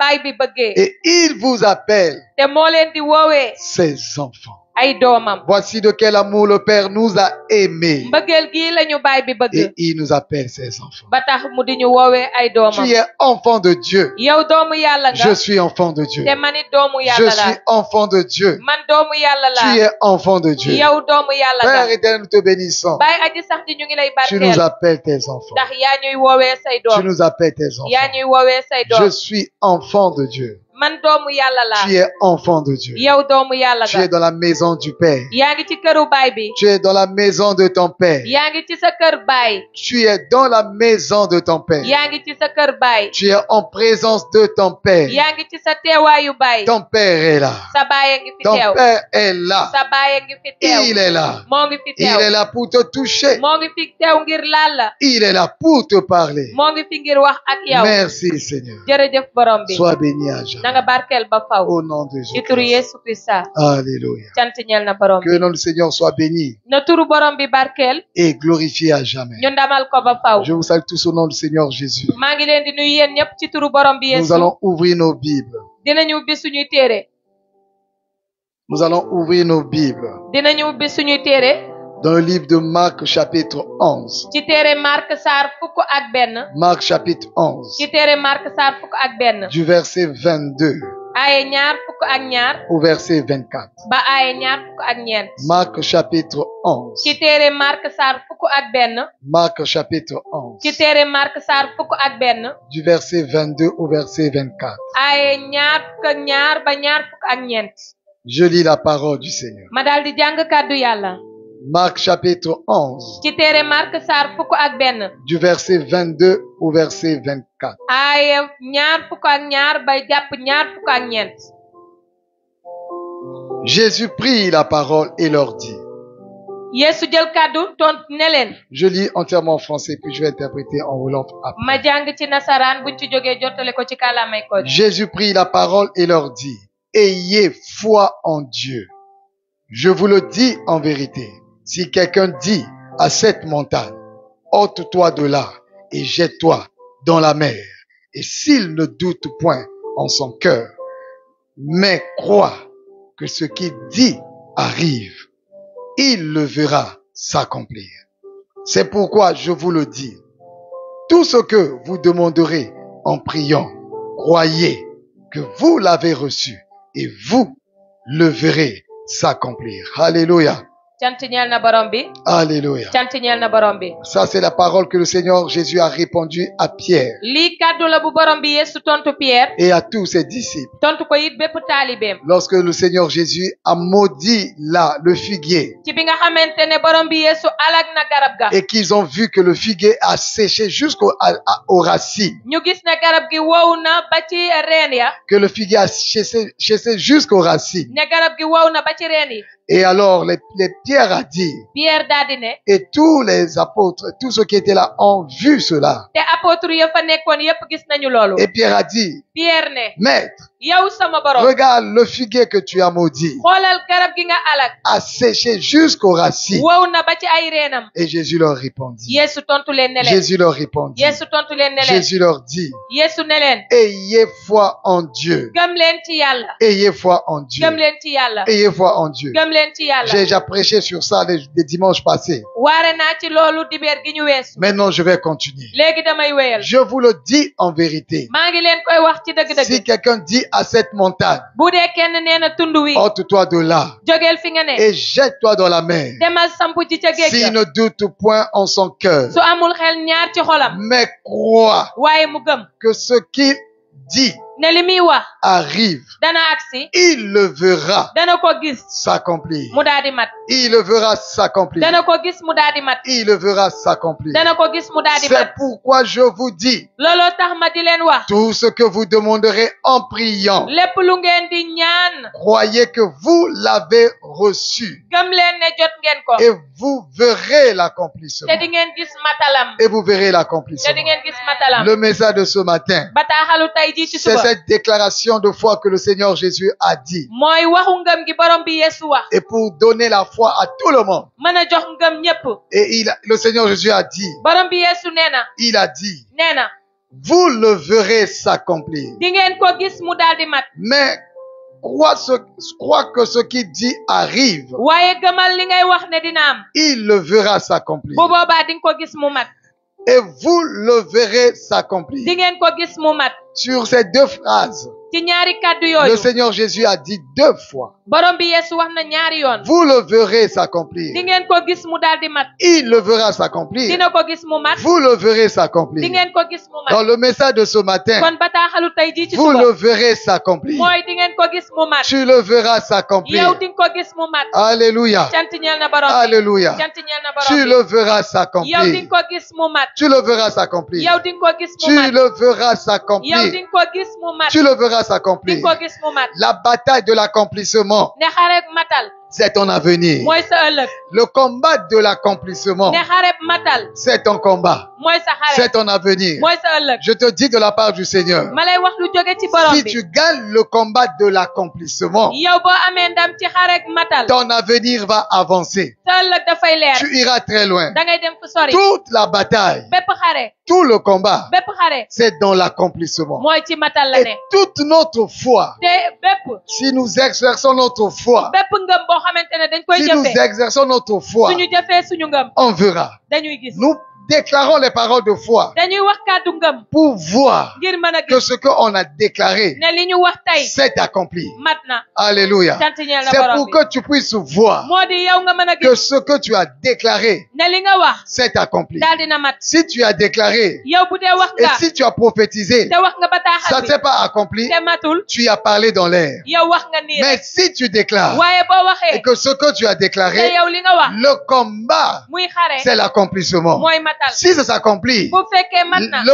baay bi bëggee et il vous appelle te moo leen di woowee ses enfants. ay doomam Voici de quel amour le Père nous a aimés mbëggeel gii lañu baay bi et bëgg il nous appelle ses enfants. ba tax mu di ñu woowee ay doomam Tu es enfant de Dieu. yow doomu yàlla nga Je suis enfant de Dieu. te manit doomu Je yàlla suis la enfant de Dieu. man doomu yàlla Tu la es enfant de Dieu. yow doomu yàlla Père nga éternel, nous te bénissons. baay aji sax ji ñu ngi lay Tu nous barkeel appelles tes enfants. ndax yaa ñuy woowee say Tu doom nous appelles tes yaa enfants. ñuy woowee say Je doom suis enfant de Dieu. man doomu yàlla la Tu es enfant de Dieu. yow doomu yàlla Tu nga es dans la maison du Père. yaa ngi ci këru baay bi Tu es dans la maison de ton Père. yaa ngi ci sa kër baay Tu es dans la maison de ton Père. yaa ngi ci sa kër baay Tu es en présence de ton Père. yaa ngi ci sa teewaayu baay Ton Père est là. sa baay a ngi fi Ton teew Père est là. sa baay a ngi fi teew Il est là. moo ngi fi Il est teew là pour te toucher. moo ngi fi teew ngir laal la Il est là pour te parler. moo ngi fi ngir wax ak yow Merci Seigneur. jërëjëf borom bi Sois béni à na jamais. nga barkeel ba faw Au nom de ci turu Jésus. Yesu Krista Alléluia. cant ñeel na borom Que bi le nom du Seigneur soit béni na turu borom bi barkeel et glorifié à jamais. ñu ndamal ko ba faw Je vous salue tous au nom du Seigneur Jésus. maa ngi leen di nuyu yéen ñëpp ci turu borom bi Nous Yesu allons ouvrir nos Bibles. dinañu ubbi suñuy téere Nous allons ouvrir nos Bibles dinañu ubbi suñuy téere dans le livre de Marc chapitre 11. ci téere Mark saar fukk ak benn Marc chapitre 11 ci téere Mark saar fukk ak benn du verset 22 aaye ñaar fukk ak ñaar au verset 24. ba aaye ñaar fukk ak ñeent Marc chapitre 11. ci téere Mark saar fukk ak benn Marc chapitre 11 ci téere Mark saar fukk ak benn du verset 22 au verset 24. aaye ñaar fukk ak ñaar ba ñaar fukk ak ñeent Je lis la parole du Seigneur. ma daal di jàng kàddu yàlla Marc chapitre 11 ci téere Mark saar fukk ak benn du verset 22 au verset 24. aaye ñaar fukk ak ñaar ba jàpp ñaar fukk ak ñeent Jésus prit la parole et leur dit. Yeesu jël kàddu tontu ne leen Je lis entièrement en français puis je vais interpréter en wolof après. ma jàng ci nasaraan buñ ci jógee jottale ko ci kàllaamay ko Jésus prit la parole et leur dit, ayez foi en Dieu. Je vous le dis en vérité, si quelqu'un dit à cette montagne, ôte-toi de là et jette-toi dans la mer, et s'il ne doute point en son cœur, mais croit que ce qu'il dit arrive, il le verra s'accomplir. C'est pourquoi je vous le dis, tout ce que vous demanderez en priant, croyez que vous l'avez reçu et vous le verrez s'accomplir. Alléluia. cant ñeel na borom bi Alléluia. cant ñeel na borom bi Ça, c'est la parole que le Seigneur Jésus a répandue à Pierre lii kàddu la bu borom bi Yeesu tontu Pierre et à tous ses disciples. tontu ko it bépp taalibeem Lorsque le Seigneur Jésus a maudit le figuier ci bi nga xamante ne borom bi Yeesu alag na garab ga et qu'ils ont vu que le figuier a séché aux racines, ñu gis ne garab gi wow na ba ci reen ya que le figuier a séché jusqu'aux racines. ne garab gi wow na ba ci reen yi Et alors, les Pierre a dit, Pierre daal di ne et tous les apôtres, tous ceux qui étaient là ont vu cela. te apôtre ya fa nekkoon yépp gis nañu loolu Et Pierre a dit, Pierre ne Maître, yow sama borom regarde le figuier que tu as maudit, xoolal garab gi nga alag a séché jusqu'aux racines. wow na ba ci ay reenam Et Jésus leur répondit. Yeesu tontu leen ne leen Jésus leur répondit. Yeesu tontu leen ne leen Jésus leur dit, Yeesu ne leen ayez foi en Dieu. gëm leen ci yàlla Ayez foi en Dieu. gëm leen ci yàlla Ayez foi en Dieu. gëm leen ci yàlla J'ai déjà prêché sur ça les dimanches passés. waare naa ci loolu dibeer gi ñu weesu Maintenant, je vais continuer. léegi damay wéyal Je vous le dis en vérité. maa ngi leen koy wax ci Si dëgg-dëgg quelqu'un dit à cette montagne, bu dee kenn nee na tund wi ôte-toi de là jógeel fi nga ne et jette-toi dans la mer, demal sampu ci ca géej s'il ga ne doute point en son cœur, su amul xel ñaar ci xolam mais croit waaye mu gëm que ce qu'il dit ne li muy wax arrive, dana agsi il le verra dana ko gis s'accomplir. mu daal di mat Il le verra s'accomplir. dana ko gis mu daal di mat Il le verra s'accomplir. dana ko gis mu daal di C'est mat pourquoi je vous dis, looloo tax ma di leen wax tout ce que vous demanderez en priant, lépp lu ngeen di ñaan croyez que vous l'avez reçu gëm leen ne jot ngeen ko et vous verrez te l'accomplissement. di ngeen gis matalam Et vous verrez te di l'accomplissement. ngeen gis matalam Le message de ce matin, bataaxalu tey jii ci c'est suba cette déclaration de foi que le Seigneur Jésus a dit. mooy waxu ngëm gi borom bi Yeesu wax Et pour donner la foi à tout le monde. mën a jox ngëm ñépp Et le Seigneur Jésus a dit, borom bi Yeesu nee na il a dit, nee na vous le verrez s'accomplir. di ngeen ko gis mu daal di mat Mais crois que ce qu'il dit arrive. waaye gëmal li ngay wax ne dina am Il le verra s'accomplir. bu boobaa di nga ko gis mu mat Et vous le verrez s'accomplir. di ngeen ko gis mu mat Sur ces deux phrases, ci ñaari kàddu le yooyu Seigneur Jésus a dit deux fois, borom bi Yeesu wax na ñaari yoon vous le verrez di s'accomplir. ngeen ko gis mu daal di mat Il le verra s'accomplir. dina ko gis mu mat Vous le verrez di s'accomplir. ngeen ko gis mu Dans mat le message de ce matin, kon bataaxalu tey jii ci vous suba le verrez s'accomplir. mooy di ngeen ko gis mu mat Tu le verras s'accomplir. yow di nga ko gis mu mat Alléluia. cant ñeel na borom bi Alléluia. cant ñeel na Tu borom bi le verras yow di s'accomplir. nga ko gis mu mat Tu le verras s'accomplir. yow di nga ko gis Tu mu mat le verras yow di s'accomplir. nga ko gis mu mat Tu le verras di s'accomplir. nga ko gis mu mat La bataille de l'accomplissement, ne xareb matal c'est ton avenir. mooy sa ëllëg Le combat de l'accomplissement, ne xareb matal c'est ton combat. mooy sa C'est xare ton avenir. mooy sa ëllëg Je te dis de la part du Seigneur, ma lay wax lu jóge ci borom si bi tu gagnes le combat de l'accomplissement, yow boo amee ndam ci xareb matal ton avenir va avancer. sa ëllëg dafay leer Tu iras très loin. da ngay dem fu sori Toute la bataille, bépp xare tout le combat, bépp xare c'est dans l'accomplissement. mooy ci matal la ne Et toute notre foi, te bépp si nous exerçons notre foi, bépp ngëm boo xamante ne dañ koy si nous jëfee exerçons notre foi, suñu jëfee suñu ngëm on verra. dañuy gis Nous déclarons les paroles de foi dañuy wax kàddu ngëm pour voir ngir mën a que gis ce qu'on a déclaré ne li ñu wax tey s'est accompli. mat na Alléluia. sant ñeel na C'est borom pour bi que tu puisses voir moo di yow nga mën a que gis ce que tu as déclaré ne li nga wax s'est accompli. daal dina mat Si tu as déclaré yow bu dee wax et nga si tu as prophétisé, te wax nga ça bataaxal ne bi s'est pas accompli, te matul tu as parlé dans l'air. yow wax nga nii Mais rek si tu déclares waaye boo et waxee que ce que tu as te déclaré, yow li nga wax le combat, muy xare c'est l'accomplissement. mooy matal Si ça s'accomplit, bu fekkee mat na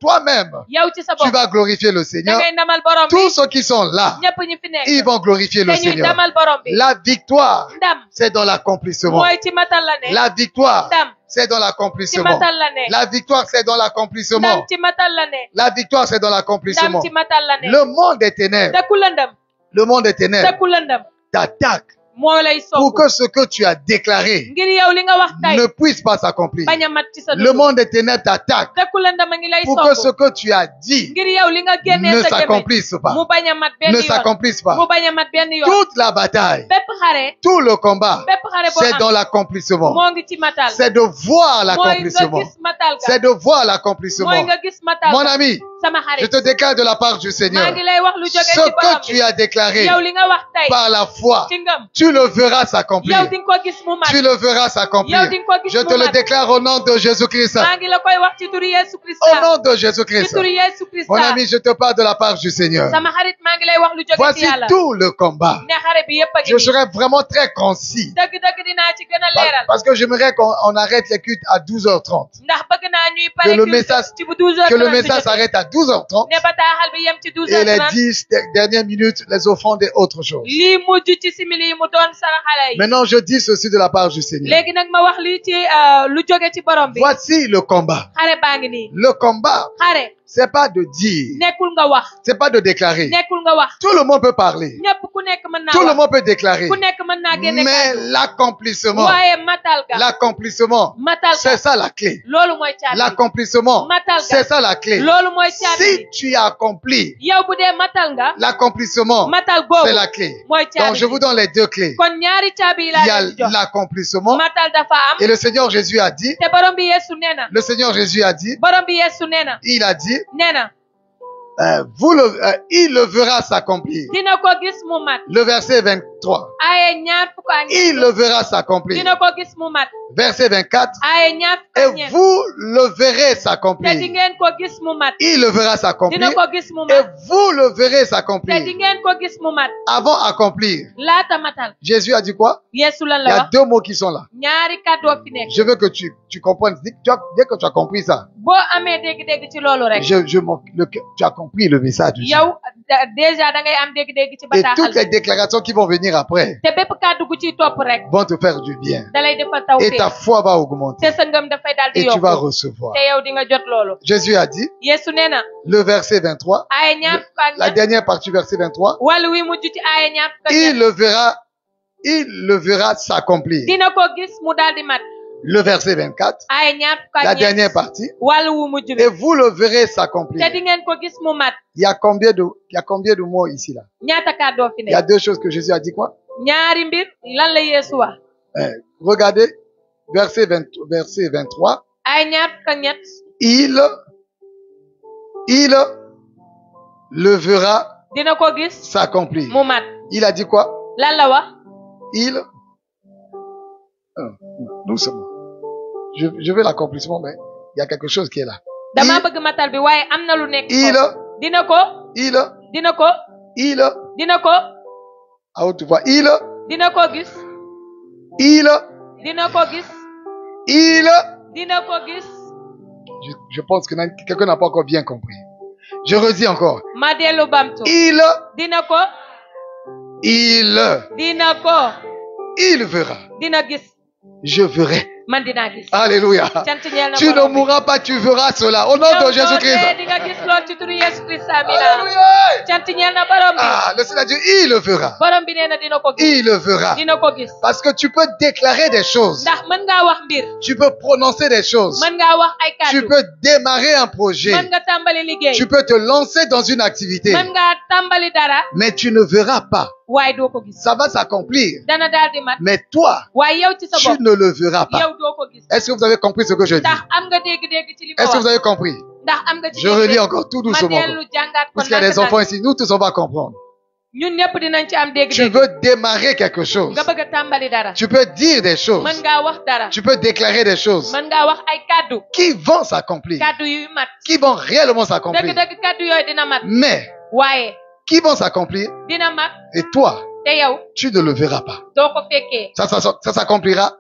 toi-même, yow ci sa tu bopp vas glorifier le da Seigneur. ngay ndamal borom bi Tous ceux qui sont là, ñëpp ñi fi ils nekk vont glorifier le dañuy Seigneur. ndamal borom bi La victoire, ndam c'est dans l'accomplissement. mooy ci matal la ne La victoire, ndam c'est dans ci l'accomplissement. matal la ne La victoire, c'est dans ndam l'accomplissement. ci matal la ne La victoire, c'est dans ndam l'accomplissement. ci matal la ne Le monde des ténèbres, dëkku lëndëm le monde des ténèbres dëkku lëndëm t'attaque moo lay pour song que ce que tu as déclaré ngir yow li nga wax tey ne puisse pas s'accomplir. bañ a mat ci sa Le dund monde des ténèbres t'attaque dëkku lëndëm a ngi lay pour que ce song que tu as dit ngir yow li nga génnee ne sa gémmiñ s'accomplisse pas. mu bañ a mat benn Ne yoon s'accomplisse pas. mu bañ a mat benn yoon Toute la bataille, bépp xare tout le combat, bépp xare boo c'est dans am l'accomplissement. moo ngi ci matal C'est de voir mooy nga l'accomplissement. gis matal ga C'est de voir mooy l'accomplissement. nga gis matal Mon ga ami, sama je xarit te déclare de la part du maa Seigneur, ngi lay wax lu jóge ce ci borom que tu bi as déclaré yow li nga wax tey par la foi, ci ngëm tu le verras s'accomplir. yow di nga ko gis mu mat Tu le verras s'accomplir. yow di nga ko gis Je te mu le mat déclare au nom de Jésus-Christ. maa ngi la koy wax ci turu Yesu Au Christa nom de ci Jésus-Christ. turu Yesu Christa Mon ami, je te parle de la part du Seigneur. sama xarit maa ngi lay wax lu jóge ci Voici yàlla tout le combat. ne xare bi yépp a ngi Je nii serai vraiment très concis. dëgg-dëgg dinaa ci gën a leeral Parce que j'aimerais qu'on arrête les cultes à 12h30. ndax bëgg naa ñuy Que pare le culte message- ci bu 12h30 Que le message s'arrête à 12h30. ne bataaxal bi yem ci Et les 12h30 10 dernières minutes, les offrandes et autre chose. lii mujj ci simili yi mu doon saraxale yi Maintenant, je dis ceci de la part du Seigneur. léegi nag ma wax lii ci lu jóge ci borom bi Voici le combat. xare baa ngi nii Le combat, xare c'est pas de dire, nekkul nga wax c'est pas de déclarer. nekkul nga wax Tout le monde peut parler. ñépp ku nekk mën naa Tout le wax monde peut déclarer. ku nekk mën naa génne Mais kàddu l'accomplissement, waaye matal ga l'accomplissement, matal c'est ga ça la clé. loolu mooy caabi L'accomplissement, matal c'est ga ça la clé. loolu mooy caabi Si tu as accompli yow bu dee matal nga l'accomplissement, matal c'est googu la clé. mooy Donc, caabi je vous donne les deux clés. kon ñaari caabi yi Il laa y a leen di jox l'accomplissement matal dafa am et le Seigneur Jésus a dit, te borom bi Yeesu nee na le Seigneur Jésus a dit, borom bi Yeesu nee na il a dit, nee na il le verra s'accomplir. dina ko gis mu mat Le verset 24. 23. aaye ñaar fukk ak Il le verra s'accomplir. dina ko gis mu mat. Verset 24. aaye ñaar fukk ak Et ñeent vous le verrez te di s'accomplir. ngeen ko gis mu mat. Il le verra s'accomplir. dina ko gis mu Et mat. vous le verrez te di s'accomplir. ngeen ko gis mu mat. Avant accomplir. laata matal. Jésus a dit quoi? Yeesu lan Il y la a wax. deux mots qui sont là. ñaari kàddoo fi nekk. Je veux que tu comprennes. Dès que tu as compris ça, boo amee dégg-dégg ci loolu rek. tu as compris le message de Dieu. yow déjà da ngay am dégg-dégg ci Et bataaxal toutes les déclarations qui vont venir après te bépp kàddu gu ciy topp rek vont te faire du bien. dalay defal Et ta tawfeex foi va augmenter. te sa ngëm dafay daal di Et tu vas yokku recevoir. te yow di nga jot loolu. Jésus a dit, Yeesu nee na le verset 23, aaye ñaar fukk ak la ñett dernière partie, verset 23, wàllu wi mujj ci aaye ñaar fukk ak il ñett le verra s'accomplir. dina ko gis mu daal di mat. Le verset 24, aaye ñaar fukk la ak dernière ñett partie, wàllu wu mujj bi et vous le verrez s'accomplir. te di ngeen ko gis mu mat. Il y a combien de mots ici là? ñaata kàddoo fi Il y a nekk. deux choses que Jésus a dit quoi? ñaari mbir lan la Yeesu wax. Regardez, verset 23, aaye ñaar fukk ak ñett il le verra dina ko gis s'accomplir. mu mat. Il a dit quoi? lan la wax. Doucement. Je veux l'accomplissement, mais il y a quelque chose qui est là. dama bëgg matal bi waaye am na lu nekk. Il, dina ko dina ko à haute voix, dina ko gis dina ko gis dina ko gis. Je pense que quelqu'un n'a pas encore bien compris. Je redis encore. ma dellu bamtu. dina ko verra. dina gis. Je verrai. man dinaa gis. Alléluia. cant ñeel na Tu ne borom bi. mourras pas, tu verras cela. Au nom de Jésus-Christ. di nga gis lool ci turu Yesu Christ amina. Alléluia. cant ñeel na borom bi. Ah, le Seigneur dit, il le verra. borom bi nee na dina ko gis. Il le verra. dina ko gis. Parce que tu peux déclarer des choses. ndax mën ngaa wax mbir. Tu peux prononcer des choses. mën ngaa wax ay Tu kàddu. peux démarrer un projet. mën nga tàmbali liggéey. Tu peux te lancer dans une activité. mën ngaa tàmbali dara. Mais tu ne verras pas. waaye doo ko gis. Ça va s'accomplir. dana daal di mat. Mais toi, waaye yow ci sa tu bopp. ne le verras pas. yow doo ko gis. Est-ce que vous avez compris ce que je dis? ndax am nga dégg-dégg ci li ma Est-ce que wax. vous avez compris? ndax am nga ci Je relis encore tout doucement. ma dellu jàngaat ko Parce qu'il y a des enfants ici. Nous tous, on va comprendre. ñun ñëpp dinañ ci am Tu dégg-dégg. veux démarrer quelque chose. nga bëgg a tàmbali dara. Tu peux dire des choses. mën ngaa wax dara. Tu peux déclarer des choses mën ngaa wax ay kàddu. qui vont s'accomplir. kàddu yu mat. Qui vont réellement s'accomplir. dëgg-dëgg kàddu yooyu dina mat. Mais, waaye qui vont s'accomplir. dina mat. Et toi, te yow tu ne le verras pas. doo ko fekkee. Ça s'accomplira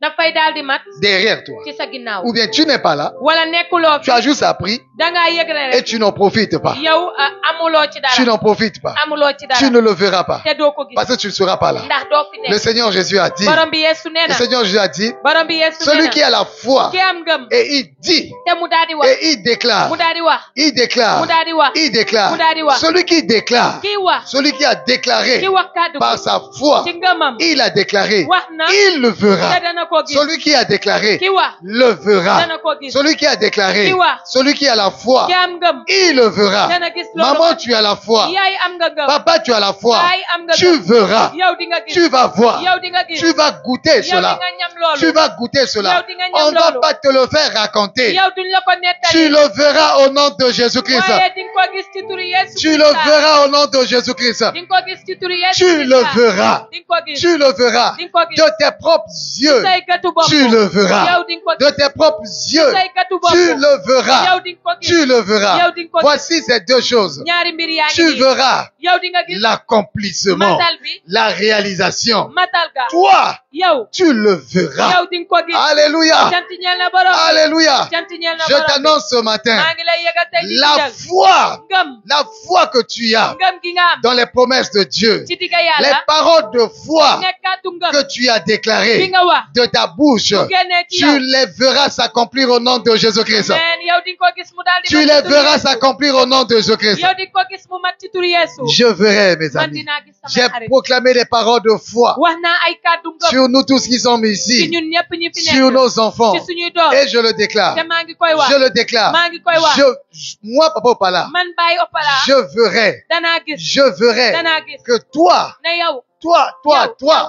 dafay daal di mat. derrière toi. ci sa ginnaaw. Ou bien tu n'es pas là. wala nekkuloo Tu fi. as juste appris dangaa yëg et rek. tu n'en profites pas. yow amuloo ci Tu dara. n'en profites pas. amuloo ci dara. Tu ne le verras pas. te doo ko gis. Parce que tu ne seras pas là. ndax doo fi Le nekk. Seigneur Jésus a dit. borom bi Yeesu nee Le na. Seigneur Jésus a dit. borom bi Yeesu nee Celui na. qui a la foi ki am ngëm. et il dit te mu daal di wax. et il déclare. mu daal di wax. Il déclare. mu daal di wax. Il déclare. mu daal di wax. Celui qui déclare. kii wax. Celui qui a déclaré ki wax kàddu par sa foi. ci ngëmam. Il a déclaré. wax na. Il le te verra. dana ko gis. Celui qui a déclaré ki wax. le verra. dana ko gis. Celui qui a déclaré, Qui wa? celui qui a la foi, ki am ngëm. il le verra. dana gis loolu. Maman, tu as la foi. yaay am nga ngëm. Papa, tu as la foi. yaay am nga Tu ngëm. verras. yow di nga gis. Tu vas voir. yow di nga gis. Tu vas goûter yow di cela. nga ñam loolu. Tu vas goûter cela. Yow di nga ñam On ne va loolu. pas te le faire raconter. yow duñ la ko nettali. Tu le verras au nom de Jésus-Christ. waaye di nga ko gis ci turu Yeesu Tu le verras au nom de Jésus-Christ. di nga ko gis ci turu Yeesu Tu le verras. di nga ko gis. Tu le verras. di nga ko gis. De tes propres yeux. say gëtu bopp. Tu le verras. yow di nga ko De gis. tes propres yeux. say gëtu bopp. Tu le verras. yow di nga ko gis. Tu le verras. yow di nga ko gis. Voici ces deux choses. ñaari mbir yaa ngi Tu nii. verras yow di nga gis. l'accomplissement, matal bi. la réalisation. matal ga. Toi, yow. tu le verras. yow di nga ko gis. Alléluia. cant ñeel na borom. Alléluia. cant ñeel na Je borom. t'annonce ce matin, maa ngi lay yëgal tey jii la ci foi, ngëm. la foi que tu as ngëm gi nga am. dans les promesses de Dieu, ci digga les yàlla. paroles de foi nekkaatu ngëm. que tu as bi déclarées nga wax. de ta bouche, bu génnee ci tu yow. les verras s'accomplir au nom de Jésus-Christ. men yow di nga ko gis mu daal di Tu mat les ci turu verras Yeesu. s'accomplir au nom de Jésus-Christ. yow di nga ko gis mu mat ci turu Yeesu. Je verrai, mes man amis. dinaa gis sama J'ai xarit. proclamé des paroles de foi wax naa ay kàddu ngëm. sur nous tous qui sommes ci ici, ñun ñëpp ñi fi sur nekk. nos enfants. ci suñuy doom. Et je le déclare. te maa ngi koy wax. Je le déclare. maa ngi koy wax. Moi, Papa Opala, man Baye Opala. je verrai, danaa gis. je verrai danaa gis. que toi, ne yow. toi,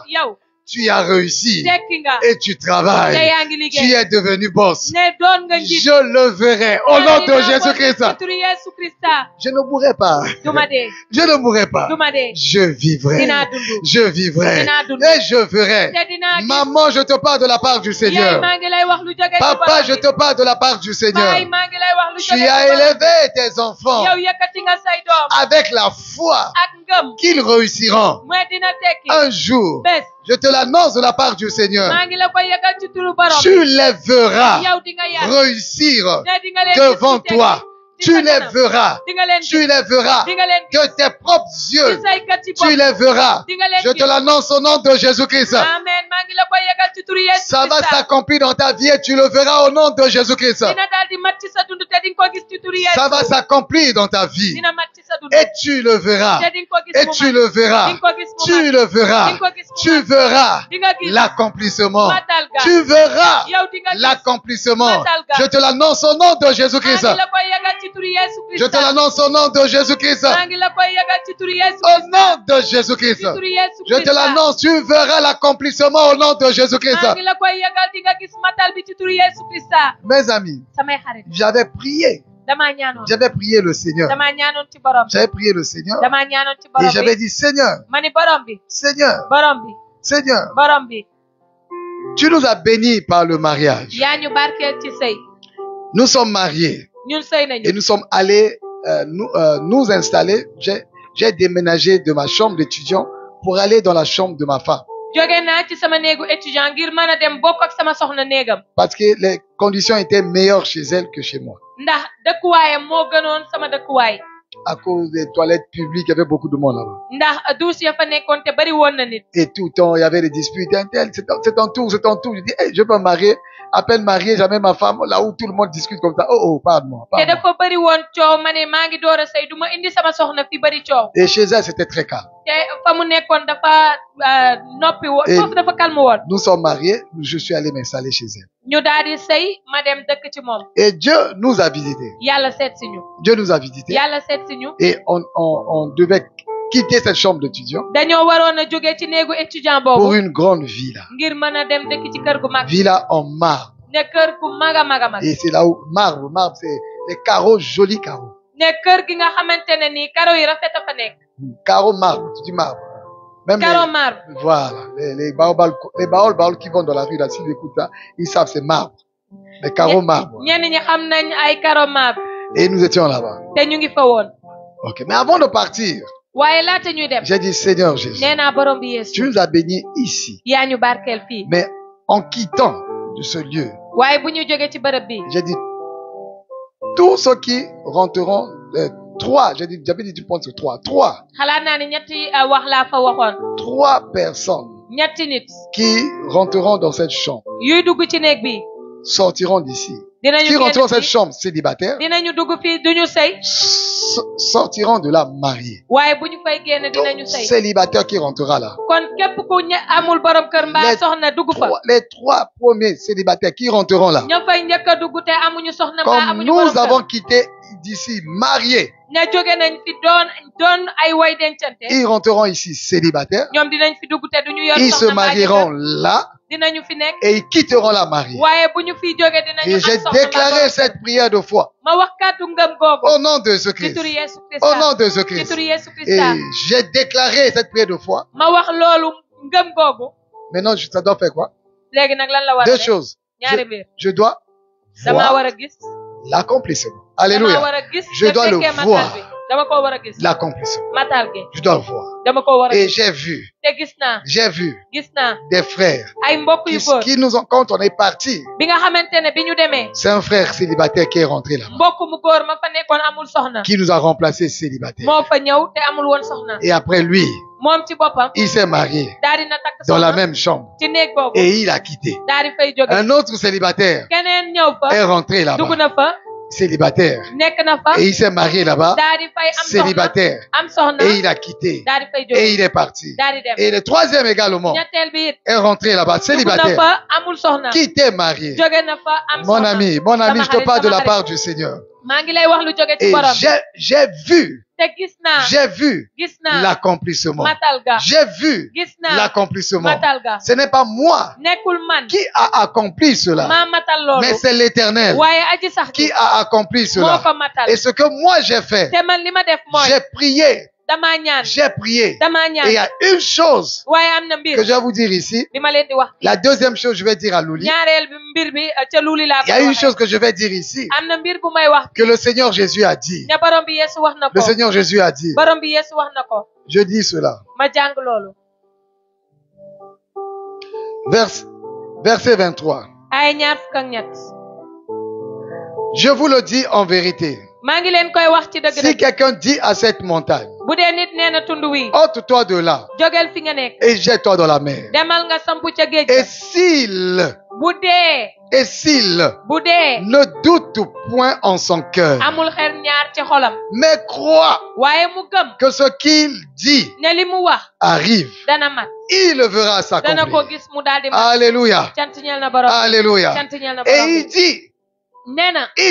yow. tu as réussi tekki nga et tu te travailles. yaa ngi Tu liggéey es devenu boss. ne doon nga njiit Je le verrai au nom de Jésus-Christ. ci turu Yesu Krista Je ne mourrai pas. duma dee Je ne mourrai pas. duma dee Je vivrai. dinaa dund Je vivrai. dinaa dund Et je verrai. te dinaa gis Maman, je te parle de la part du yaay Seigneur. maa ngi lay wax lu jóge ci Papa, borom je bi. te parle de la part du Seigneur. baay maa ngi lay wax lu Tu jóge ci as borom bi. élevé tes enfants yow yëkkati nga say doom avec la foi ak ngëm qu'ils réussiront. mooy dina tekki Un jour, bés je te l'annonce de la part du Seigneur. maa ngi la koy yëgal ci turu borom bi. Tu les verras yow di nga yar réussir ne di nga leen devant gis ci toi. tekki Tu les verras. di nga leen Tu gis les verras di nga leen de tes propres ci yeux. say kat ci Tu bopp les verras. di nga leen Je te gis l'annonce au nom de Jésus-Christ. amen maa ngi la koy yëgal ci turu Yesu Ça va Krista s'accomplir dans ta vie et tu le verras au nom de Jésus-Christ. dina daal di mat ci sa dund te di nga ko gis ci turu Yesu Ça va s'accomplir dans ta vie dina mat ci sa dund et tu le verras. te di nga ko gis Et mu tu mat le verras. di nga ko gis mu Tu mat le verras. di nga ko gis mu Tu mat verras di nga gis l'accomplissement. matal ga Tu verras yow di nga gis l'accomplissement. Je te l'annonce au nom de maa Jésus-Christ. ngi la koy yëgal ci turu Yesu Je Krista te l'annonce au nom de Jésus-Christ. maa ngi la koy yëgal ci turu Yesu Au Krista nom de Jésus-Christ. ci turu Yesu Je te Krista l'annonce, tu verras l'accomplissement au nom de Jésus-Christ. maa ngi la koy yëgal di nga gis matal bi ci turu Yesu Krista Mes amis, samay xarit j'avais prié. damaa ñaanoon J'avais prié le Seigneur. damaa ñaanoon ci borom bi J'avais prié le Seigneur. damaa ñaanoon ci Et borom j'avais bi dit, Seigneur, ma ni borom bi Seigneur, borom bi Seigneur, borom bi tu nous as bénis par le mariage. yaa ñu barkeel ci sëy Nous sommes mariés ñun sëy et nañu nous sommes allés nous installer. J'ai déménagé de ma chambre d'étudiant pour aller dans la chambre de ma femme. jóge naa ci sama néegu étudiant ngir mën a dem bokk ak sama soxna néegam Parce que les conditions étaient meilleures chez elle que chez moi. ndax dëkkuwaayam moo gënoon sama dëkkuwaay À cause des toilettes publiques, il y avait beaucoup de monde là-bas. ndax douche ya fa nekkoon te bari woon na nit Et tout le temps, il y avait des disputes. Un tel, c'est ton tour, c'est ton tour. Je dis, hey, je veux me marier. À peine marié, jamais ma femme, là où tout le monde discute comme ça. Oh, oh, pardon. te dafa bari woon coow ma ne maa ngi door a sëy du ma indi sama soxna fi bari coow Et chez elle, c'était très calme. te fa mu nekkoon dafa noppi woon Et- foofu dafa calme woon Nous sommes mariés, je suis allé m'installer chez elle. ñu daal di sëy ma dem dëkk ci moom Et Dieu nous a visités. yàlla seet si ñu Dieu nous a visités. yàlla seet si ñu Et on devait quitter cette chambre d'étudiant dañoo waroon a jóge ci néegu étudiant pour boobu une grande villa. ngir mën a dem dëkk ci kër gu mag Villa en marbre. ne kër gu mag a mag a mag Et c'est là où, marbre, c'est les carreaux, jolis carreaux. ne kër gi nga xamante ne nii karo yi rafet a fa nekk Carreaux marbre, tu dis marbre. Même karo les, marbre voilà, les baols qui vont dans la rue, là, s'ils écoutent ça, ils savent c'est marbre. Les carreaux marbre. ñenn ñi xam nañ ay karo marbre Et nous étions là-bas. te ñu ngi fa woon Ok, mais avant de partir, waaye laata ñuy dem j'ai dit, Seigneur Jésus, nee naa borom bi Yeesu tu nous as bénis ici. yaa ñu barkeel fii Mais en quittant de ce lieu, waaye bu ñu jógee ci bërëb bi j'ai dit, tous ceux qui rentreront, trois, j'avais dit, tu penses que trois xalaat naa ne ñetti wax laa fa waxoon personnes ñetti nit qui rentreront dans cette chambre, yuy dugg ci néeg bi sortiront d'ici. dinañu Qui rentreront dans génn cette fii chambre célibataire, dinañu dugg fii duñu sëy sortiront de là mariés. waaye bu ñu fay génn dinañu Donc, sëy célibataire qui rentrera là. kon képp ku amul borom kër mbaa Les soxna dugg fa Les trois premiers célibataires qui rentreront là. ña fay njëkk a dugg te amuñu soxna mbaa Comme amuñu borom nous kër avons quitté d'ici mariés, ña jóge nañ fi doon ay way dencante ils rentreront ici célibataires. ñoom dinañ fi dugg te duñu yor Ils se soxna mbaa marieront jëkkër là dinañu fi nekk et ils quitteront la mariée. waaye bu ñu fiy jóge dinañu Et am j'ai soxna mbaa déclaré borom cette kër. prière de foi ma wax kàddu ngëm googu au nom de ci turu Jésus-Christ. Yeesu Au Krista nom de ci Jésus-Christ. turu Yeesu Et Krista j'ai déclaré cette prière de foi. ma wax loolu ngëm googu Maintenant, ça doit faire quoi? léegi nag lan la war a Deux def choses. ñaari mbir Je dois damaa war voir a gis l'accomplissement. damaa war Alléluia. a gis Je te dois le fekkee matal voir. bi dama ko war a gis L'accomplissement. matal gi Je dois le voir. dama ko war a Et gis j'ai vu te gis naa des frères ay mbokk yu góor qui nous ont, quand on est parti, bi nga xamante ne bi ñu demee c'est un frère célibataire qui est rentré là-bas, mbokk mu góor ma fa nekkoon amul soxna qui nous a remplacé célibataire. moo fa ñëw te amul woon soxna Et après lui, moom ci boppam il s'est marié daal dina takk dans la soxna même chambre ci néeg boobu et il a quitté. daal di fay jóge Un autre célibataire keneen ñëw fa est rentré dugg là-bas, na fa célibataire, nekk na fa et il s'est marié là-bas, daal di fay am soxna célibataire, am soxna et il a quitté daal di fay et jóge il est parti. daal di dem Et le troisième également ñetteel bi it est rentré là-bas, dugg na célibataire, fa amul soxna qui était marié. jóge na fa am Mon soxna ami, je te parle de la part du Seigneur. maa ngi lay wax lu jóge ci Et borom bi. j'ai vu te gis naa l'accomplissement. matal ga. J'ai vu gis naa l'accomplissement. matal ga. Ce n'est pas moi nekkul man qui a accompli cela, maa matal loolu. mais c'est l'Éternel waaye aji sax qui ji a accompli moo cela. ko matal. Et ce que moi j'ai fait, te man li ma def mooy j'ai prié, damaa ñaan. j'ai prié. damaa Et il y ñaan. a une chose waaye am na mbir que je vais vous dire ici. bi ma leen di wax. La deuxième chose, je vais dire à Louli. ñaareel bi mbir bi ca luuli laa Il y koy a une waxee. chose que je vais dire ici, am na mbir bu may wax. que le Seigneur Jésus a dit. ne borom bi Yeesu wax na Le ko. Seigneur Jésus a dit. borom bi Yeesu wax na ko. Je dis cela. ma jàng loolu. Verset 23. ay ñaar fukk ak ñett. Je vous le dis en vérité. maa ngi leen koy wax ci Si dëgg-dëgg. quelqu'un dit à cette montagne, bu dee nit nee na tund wi. ôte-toi de là jógeel fi nga nekk. et jette-toi dans la mer. demal nga sampu ca géej Et ga. s'il bu dee ne doute point en son cœur, amul xel ñaar ci xolam. mais croit waaye mu gëm que ce qu'il dit ne li mu wax arrive, dana mat. il le verra dana ko s'accomplir. gis mu daal di mat. Alléluia. cant ñeel na borom. Alléluia. cant ñeel na Et borom. il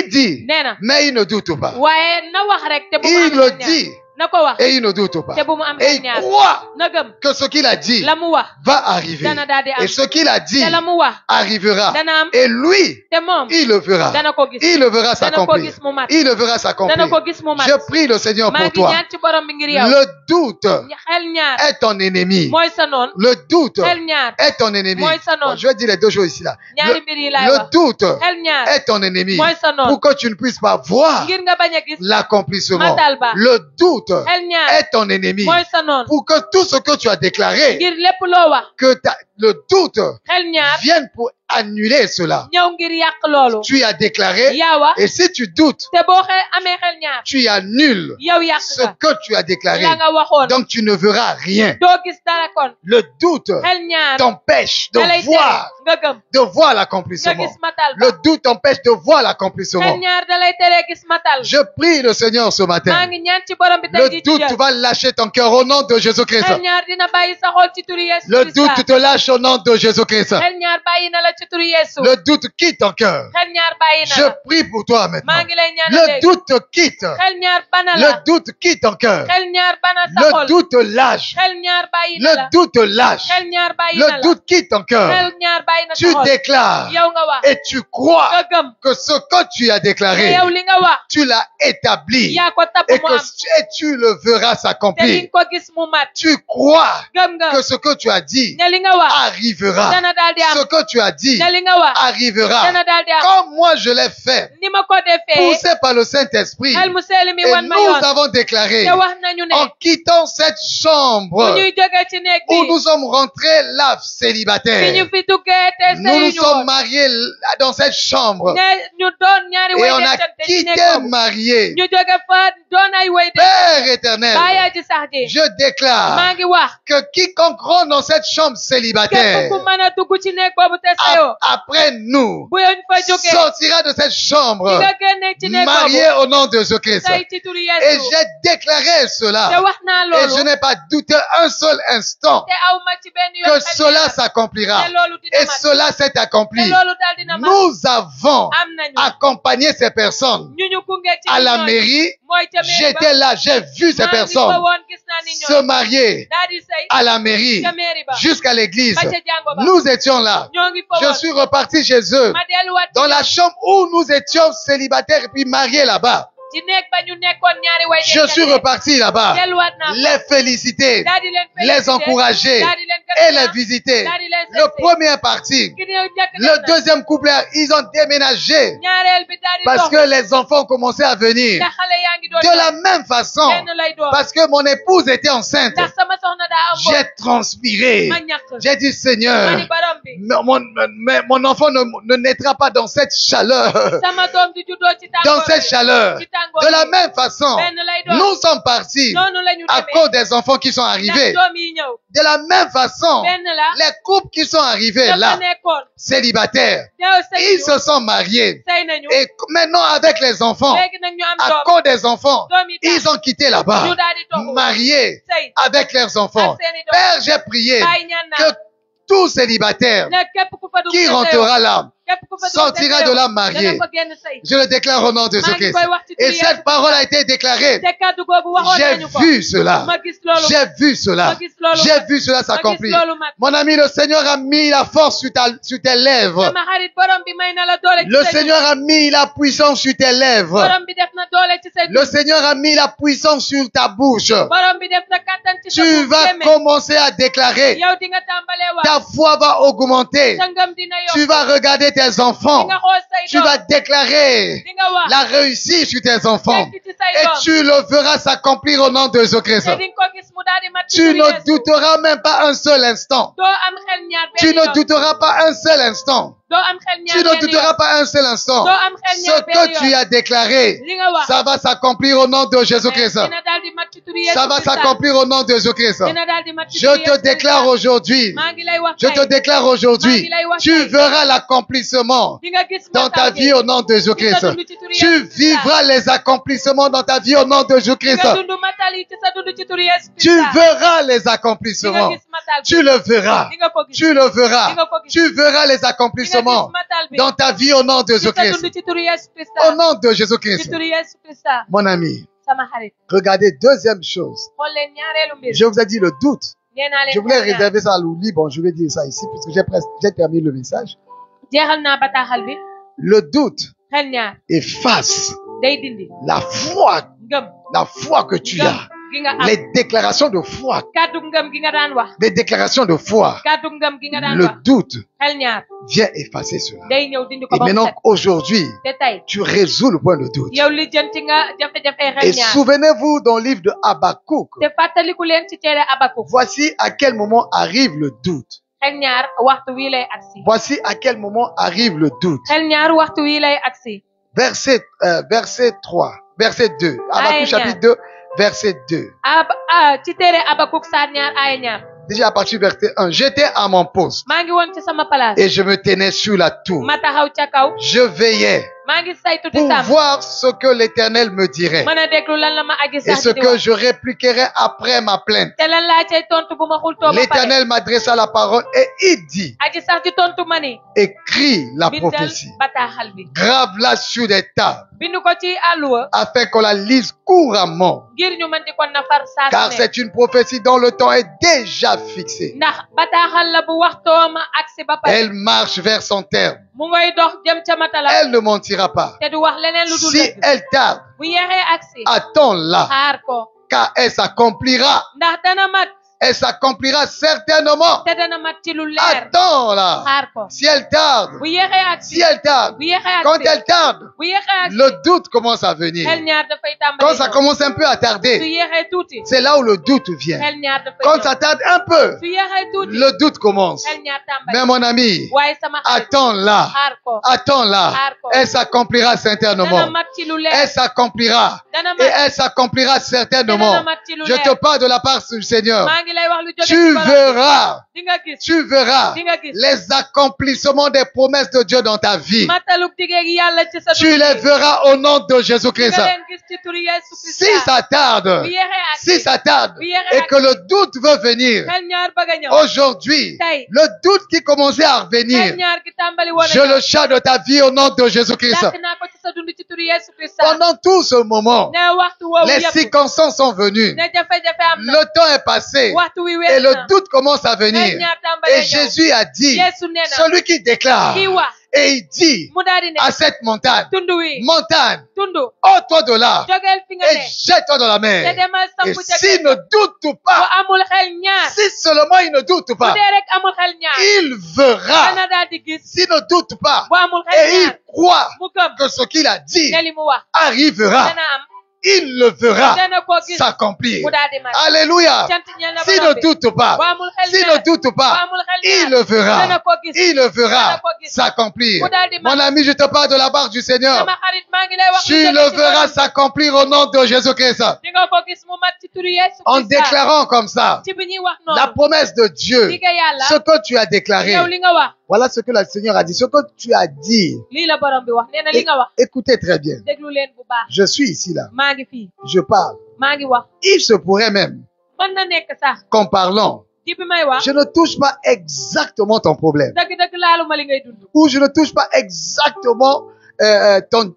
dit, nee na mais il ne doute pas. waaye na wax rek te bu mu Il am le xel ñaar. dit na ko wax et il ne doute pas. te bu mu am Et xel il ñaar. croit na gëm que ce qu'il a dit la mu wax va arriver. dana daal di am. Et ce qu'il a dit te la mu wax arrivera. dana am. Et lui, te moom il le verra. dana ko gis. Il le verra dana ko s'accomplir. gis mu mat. Il le verra dana s'accomplir. ko gis mu mat. Je prie le Seigneur maa pour ngi toi. ñaan ci borom bi ngir yow. Le doute xel ñaar est ton ennemi. mooy sa noon. Le doute xel ñaar est ton ennemi. mooy sa noon. Bon, je vais dire les deux choses ici là. ñaari mbir yi laay Le wax. doute xel ñaar est ton ennemi. mooy sa noon. Pour que tu ne puisses pas voir ngir nga bañ a gis l'accomplissement. matal ba. Le doute xel ñaar est ton ennemi. mooy sa noon. Pour que tout ce que tu as déclaré, ngir lépp loo wax que le doute xel ñaar vienne pour annuler cela. ñëw ngir yàq loolu. Tu as déclaré, yaa wax et si tu doutes, te boo amee xel ñaar tu annules yow yàq ce nga que tu as déclaré. la nga waxoon. Donc tu ne verras rien. doo gis dara kon. Le doute xel ñaar t'empêche da lay de voir, tere nga gëm de voir nga l'accomplissement. gis matal ba. Le doute t'empêche de voir xel l'accomplissement. ñaar da lay tere gis matal. Je prie le Seigneur ce maa matin. ngi ñaan ci borom bi tey Le jii ci doute jël. va lâcher ton cœur au nom de Jésus-Christ. xel ñaar dina bàyyi sa xol ci turu Yeesu Le Krista. doute te lâche au nom de Jésus-Christ. xel ñaar bàyyi na la ci turu Yeesu. Le doute quitte ton cœur. xel ñaar bàyyi na Je la. prie pour toi maintenant. maa ngi lay ñaan Le léegi. doute te quitte. xel ñaar bana Le la. doute quitte ton cœur. xel ñaar bana sa Le xol. doute te lâche. xel ñaar bàyyi na Le la. doute te lâche. xel ñaar bàyyi na Le la. doute quitte ton cœur. xel ñaar bàyyi na sa Tu xol. déclares yow nga wax et tu crois nga gëm que ce que tu as te déclaré, yow li nga wax tu l'as établi yaa ko tabb et mu am et tu le verras te li s'accomplir. nga ko gis mu mat. Tu crois gëm nga que ce que tu as dit ne li nga wax arrivera. dana daal di am. Ce que tu as dit ne li nga wax arrivera. dana daal di am. Comme moi je l'ai fait, ni ma ko defee poussé par le Saint-Esprit. xel mu sell mi Et wan ma nous yoon. avons déclaré, te wax nañu ne en quittant cette bu chambre ñuy jógee ci néeg où bi nous sommes rentrés là fi célibataires, ñu fi duggee te nous nous sëy ñu sommes woon mariés dans cette chambre ne ñu doon ñaari et way on a dencante ci néeg quitté boobu mariés. ñu jóge fa doon ay way de Père éternel, bàyyaa ji sax ji je maa déclare ngi wax que quiconque rentre dans cette chambre képp célibataire, ku mën a dugg ci néeg boobu te sëyoo après nous, bu ñu fa jógee sortira de cette di chambre nga génne ci néeg marié boobu au nom de Jésus-Christ. sëy ci turu Et Yeesu j'ai déclaré te cela. wax naa Et je loolu n'ai pas douté un seul instant te aw ma ci benn yoon que xel cela ñaar s'accomplira. te loolu dina Et mat cela s'est te accompli. loolu daal dina mat Nous avons am nañu accompagné ces personnes ñu gunge ci à la ñooñu. mairie. mooy ca mairie ba J'étais là, j'ai vu ces maa ngi fa personnes woon gis naa ni se ñoom marier daal di sëy à la mairie ca mairie ba jusqu'à l'église. ba ca jàngo ba Nous étions là. ñoo ngi fa Je woon suis reparti chez eux, ma delluwaat ci dans la ñoom. chambre où nous étions célibataires et puis mariés là-bas. ci néeg ba ñu nekkoon ñaari way Je suis reparti là-bas. delluwaat naa Les féliciter, daal di leen les féliciter, encourager daal di leen et gërëm, les visiter. daal di leen Le seet si. premier parti, ki ñëw njëkk le def na. deuxième couple, ils ont déménagé ñaareel bi daal di parce dox que les enfants ont commencé à venir. ndax xale yaa ngi doon De la même façon, benn lay doon parce que mon épouse était enceinte, ndax sama soxna daa am j'ai transpiré. ma ñàkk J'ai dit, ma Seigneur, ni borom bi mais mon enfant ne naîtra pas dans cette chaleur. sama doom di juddoo ci Dans tàngoor cette chaleur. ci tàngoor De la bi. même façon, benn lay doon nous sommes partis noonu la ñu à demee cause des enfants qui sont ndax arrivés. doom yi ñëw De la même façon, benn la les couples qui sont arrivés dafa là, nekkoon célibataires, ñëw sëy ils se sont mariés. sëy nañu Et maintenant, avec les enfants, léegi nag ñu am à doom cause des enfants, doom yi tax ils ont quitté là-bas, ñu daal di toxu mariés sëy avec leurs enfants. ak seeni doom Père, j'ai prié bàyyi ñaan que naa tout célibataire ne képp ku fa dugg qui te rentrera là, sortira de là marié. Je le déclare au nom de Jésus-Christ. Et cette parole a été déclarée. J'ai vu cela. J'ai vu cela. J'ai vu cela s'accomplir. Mon ami, le Seigneur a mis la force sur tes lèvres. Le Seigneur a mis la puissance sur tes lèvres. Le Seigneur a mis la puissance sur ta bouche. Tu vas commencer à déclarer. Ta foi va augmenter. Tu vas regarder tes enfants. Tu vas déclarer la réussite sur tes enfants. Et tu le verras s'accomplir au nom de Jésus-Christ. Tu ne douteras même pas un seul instant. Tu ne douteras pas un seul instant. Tu ne douteras pas un seul instant. Ce que tu as déclaré, ça va s'accomplir au nom de Jésus-Christ. Ça va s'accomplir au nom de Jésus-Christ. Je te déclare aujourd'hui, tu verras l'accomplissement dans ta vie au nom de Jésus-Christ. Tu vivras les accomplissements dans ta vie au nom de Jésus-Christ. Tu verras les accomplissements. Tu le verras. Tu le verras. Tu verras les accomplissements dans ta vie au nom de Jésus-Christ. Au nom de Jésus-Christ. Mon ami, regardez, deuxième chose. Je vous ai dit le doute. Je voulais réserver ça à l'oubli. Bon, je vais dire ça ici parce que j'ai terminé le message. Le doute efface la foi que tu as. Les déclarations de foi. Les déclarations de foi. Le doute vient effacer cela. Et maintenant, aujourd'hui, tu résous le point de doute. Et souvenez-vous dans le livre de Habakkuk. Voici à quel moment arrive le doute. Voici à quel moment arrive le doute. Verset 3, verset 2. Habakkuk chapitre 2. Verset 2. Déjà à partir du verset 1. J'étais à mon poste. Et je me tenais sur la tour. Je veillais pour voir ce que l'Éternel me dirait. Et ce que je répliquerais après ma plainte. L'Éternel m'adressa la parole et il dit: écris la prophétie. Grave-la sur des tables. Afin qu'on la lise couramment. Car c'est une prophétie dont le temps est déjà fixé. Elle marche vers son terme. Elle ne mentira pas. Si elle tarde, attends-la, car elle s'accomplira. Elle s'accomplira certainement. Attends-la. Si elle tarde, quand elle tarde, le doute commence à venir. Quand ça commence un peu à tarder, c'est là où le doute vient. Quand ça tarde un peu, le doute commence. Mais mon ami, attends-la. Attends-la. Elle s'accomplira certainement. Elle s'accomplira. Et elle s'accomplira certainement. Je te parle de la part du Seigneur. Tu verras les accomplissements des promesses de Dieu dans ta vie. Tu les verras au nom de Jésus-Christ. Si ça tarde, et que le doute veut venir, aujourd'hui, le doute qui commençait à revenir, je le chasse de ta vie au nom de Jésus-Christ. Pendant tout ce moment, les circonstances sont venues. Le temps est passé. Et le doute commence à venir. Et Jésus a dit, celui qui déclare, et il dit à cette montagne, montagne, ôte-toi de là et jette-toi dans la mer. Et s'il ne doute pas, si seulement il ne doute pas, il verra. S'il ne doute pas et il croit que ce qu'il a dit arrivera, il le verra s'accomplir. Alléluia. S'il ne doute pas, il le verra. Il le verra s'accomplir. Mon ami, je te parle de la part du Seigneur. Tu le verras s'accomplir au nom de Jésus-Christ. En déclarant comme ça la promesse de Dieu, ce que tu as déclaré. Voilà ce que le Seigneur a dit. Ce que tu as dit. Écoutez très bien. Je suis ici là. Je parle. Il se pourrait même qu'en parlant, je ne touche pas exactement ton problème. laaluma li ngay dund. Ou je ne touche pas exactement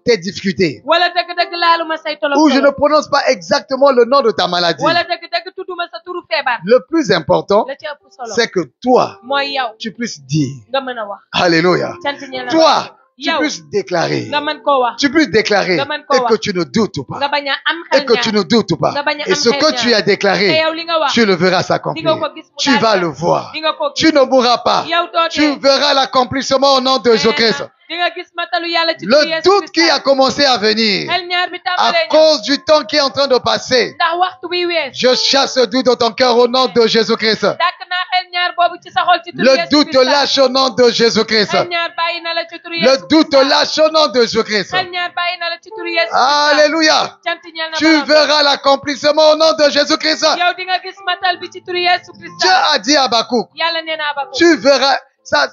tes difficultés. wala dëgg-dëgg laaluma say tolof Ou je ne prononce pas exactement le nom de ta maladie. wala dëgg-dëgg tudduma sa turu feebar. Le plus important, la ci ëpp solo c'est que toi, mooy yow tu puisses dire, nga mën a wax. Alléluia. sant ñeel na Toi, tu yow puisses déclarer, nga mën koo wax. tu puisses déclarer nga mën koo et que wax. tu ne doutes nga pas. bañ a am Et xel que tu ñaar. ne doutes pas. nga bañ a Et am ce xel que ñaar. tu as te déclaré, yow li nga wax tu le verras di nga s'accomplir. ko gis mu Tu vas daal le voir. di nga ko gis. Tu ne mourras pas. yow doo Tu dee. verras l'accomplissement au nom de Jésus-Christ. di nga gis matalu yàlla ci Le doute qui a commencé à venir xel ñaar bi à tàmbalee ñëw. cause du temps qui est en train de passer, ndax waxtu bi wees. je chasse le doute dans ton cœur au nom de Jésus-Christ. dàkk naa xel ñaar boobu ci sa xol ci turu Le Yeesu doute Christ. lâche au nom de Jésus-Christ. xel ñaar bàyyi na la ci turu Le Yeesu doute Christ. lâche au nom de Jésus-Christ. xel ñaar bàyyi na la ci turu Yeesu Christ. Alléluia. cant ñeel na Tu borom. verras l'accomplissement au nom de Jésus-Christ. yow di nga gis matal bi ci turu Yeesu Christ. Dieu a dit à Habakkuk, yàlla nee na Abakouk. tu verras, ça,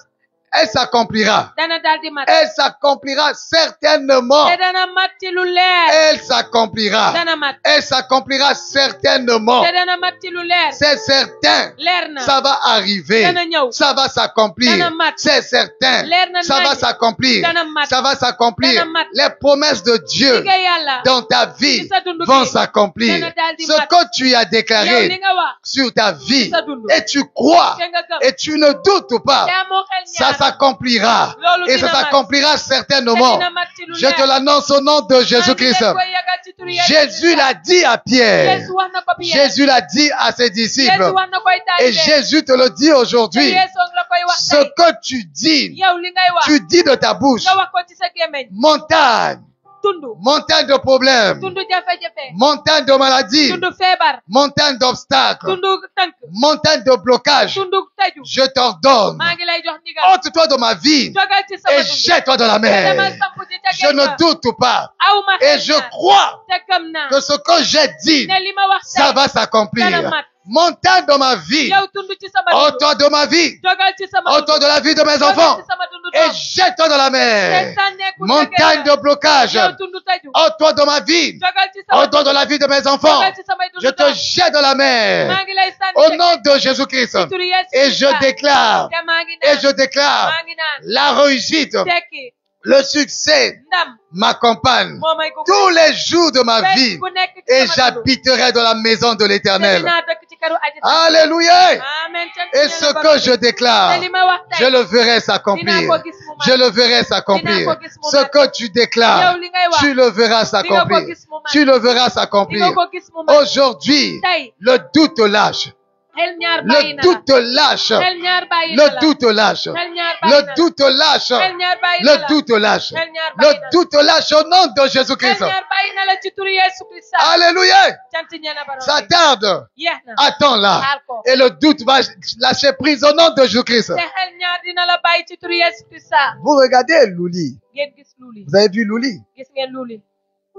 elle s'accomplira. dana daal di mat. Elle s'accomplira certainement. te dana mat ci lu leer. Elle s'accomplira. dana mat. Elle s'accomplira certainement. te dana mat ci lu leer. C'est certain. leer na. Ça va arriver. dana ñëw. Ça va s'accomplir. Dana mat. C'est certain. leer na Ça va nañ. s'accomplir. Dana mat. Ça va s'accomplir. Dana mat. Les promesses de Dieu liggéey yàlla. dans ta vie Ci sa dund gi. vont s'accomplir. Dana daal di Ce mat. que tu as yow déclaré li nga wax. sur ta vie Ci sa dund. et tu crois te nga gëm. et tu ne doutes pas, te amoo xel ça ñaar. s'accomplira. Loolu Et ça dina mat. s'accomplira te certainement. dina mat ci lu Je leer. te l'annonce au nom de Jésus-Christ. maa ngi leen koy yëgal ci turu Yeesu Jésus Christ. l'a dit à Pierre. Yeesu wax na ko Pierre. Jésus l'a dit à ses Yeesu disciples. wax na koy Et taalibe. Jésus te le dit te aujourd'hui. Yeesu ngi la koy wax Ce tey. que tu dis, yow li ngay wax. tu dis de ta bouche, nga wax ko ci sa gémmiñ. montagne, tund. montagne de problèmes, tund jafe-jafe. montagne de maladies, tund feebar. montagne d'obstacles, tund tënk. montagne de blocage. tund tëju. Je t'ordonne, maa ngi lay jox ndigal. ôte-toi de ma vie jogal ci sama et dund. jette-toi dans la te dama mer. samp ci ca Je géej ne ga. doute pas aw ma et xel je ñaar. crois te gëm naa. que ce que j'ai dit, ne li ma wax tey. ça va s'accomplir. Dana mat. Montagne de ma vie, yow tund ci sama dund. ôte-toi de ma vie, jogal ci sama ôte-toi de la vie de mes jogal enfants ci sama dund et doom. jette-toi dans la te mer. sànneeku ca Montagne géej ga. de blocage, yow tund tëju. ôte-toi de ma vie, jogal ci sama ôte-toi de la vie de mes enfants. jogal ci samay dund Je te doom. jette dans la mer maa ngi lay sànni au ca nom géej de Jésus-Christ. ga. turu Yeesu Et je Christ. déclare, te maa ngi et naan. je déclare maa ngi naan. la réussite, tekki. le succès ndam. m'accompagne moo may gunge. tous les jours de ma bés vie bu nekk ci et sama dund. j'habiterai dans la maison de te l'Éternel. dinaa dëkk ci këru aji. Alléluia. Amen. cant Et ñeel ce na que borom. je déclare, te li ma wax je tey. le verrai dinaa s'accomplir. ko gis mu mat. Je le verrai s'accomplir. Dinaa ko gis mu Ce mat. que tu déclares, yow li ngay wax. tu le verras s'accomplir. gis mu mat. Tu le verras di nga s'accomplir. ko gis mu mat. Aujourd'hui, tey. le doute lâche. xel ñaar bàyyi Le na la. doute lâche. xel ñaar bàyyi na la. Le doute lâche. xel ñaar bàyyi na Le la. doute lâche. xel ñaar bàyyi na la. Le doute lâche. xel ñaar bàyyi na Le la. doute lâche au nom de xel Jésus-Christ. ñaar bàyyi na la ci turu Yeesu Christ. Alléluia. cant ñeel na borom. Ça tarde. yeex na. Attends là. xaar ko. Et le doute va lâcher prise au nom de Jésus-Christ. te xel ñaar dina la bàyyi ci turu Yeesu Christ. Vous regardez Louli. ngeen gis luuli. Vous avez vu Louli? gis ngeen luuli.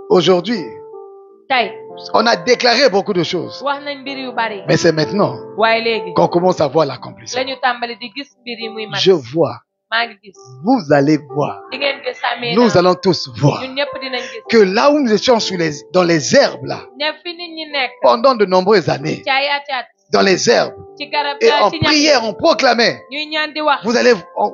Aujourd'hui, tey. on a déclaré beaucoup de choses. wax nañ mbir yu bari. Mais c'est maintenant waaye léegi. qu'on commence à voir l'accomplissement. la ñu tàmbali di gis mbir yi muy mat. Je vois. maa ngi gis. Vous allez voir. di ngeen gis amee Nous allons tous voir ñun ñëpp dinañ gis. que là où nous étions dans les herbes, là, ne fi nit ñi nekk. pendant de nombreuses années, ci ay at dans les herbes, ci garab et en ci ñax prière, on proclamait, ñuy ñaan di wax.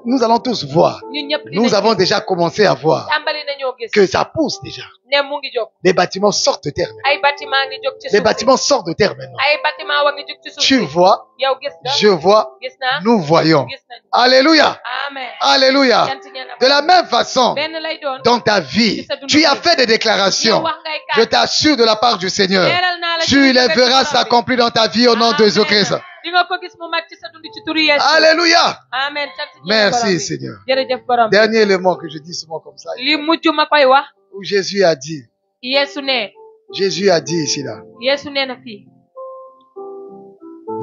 nous allons tous voir. ñun ñëpp dinañ Nous avons gis. déjà commencé à voir tàmbali nañoo gis. que ça pousse déjà. ne mu ngi jóg. Les bâtiments sortent de terre maintenant. ay bâtiment ngi jóg ci suuf Les si. bâtiments sortent de terre maintenant. ay bâtiment wa ngi jóg ci suuf Tu si. vois, yow gis nga. je vois, gis naa. nous voyons. gis nañ. Alléluia. amen. Alléluia. cant ñeel na De la même façon, benn lay doon. dans ta vie, tu as fait des yow déclarations. wax ngay Je kàddu. t'assure de la part du Seigneur. leeral naa la ci Tu biir les kër verras gi. s'accomplir dans ta vie au nom de Jésus-Christ. di nga ko gis mu mat ci sa dund ci turu Yeesu. Alléluia. amen. cant ñeel na borom Merci bi. Seigneur. jërëjëf borom bi. Dernier élément que je dis souvent comme ça, li mujj ma koy wax. où Jésus a dit ici là, Yeesu nee na fii.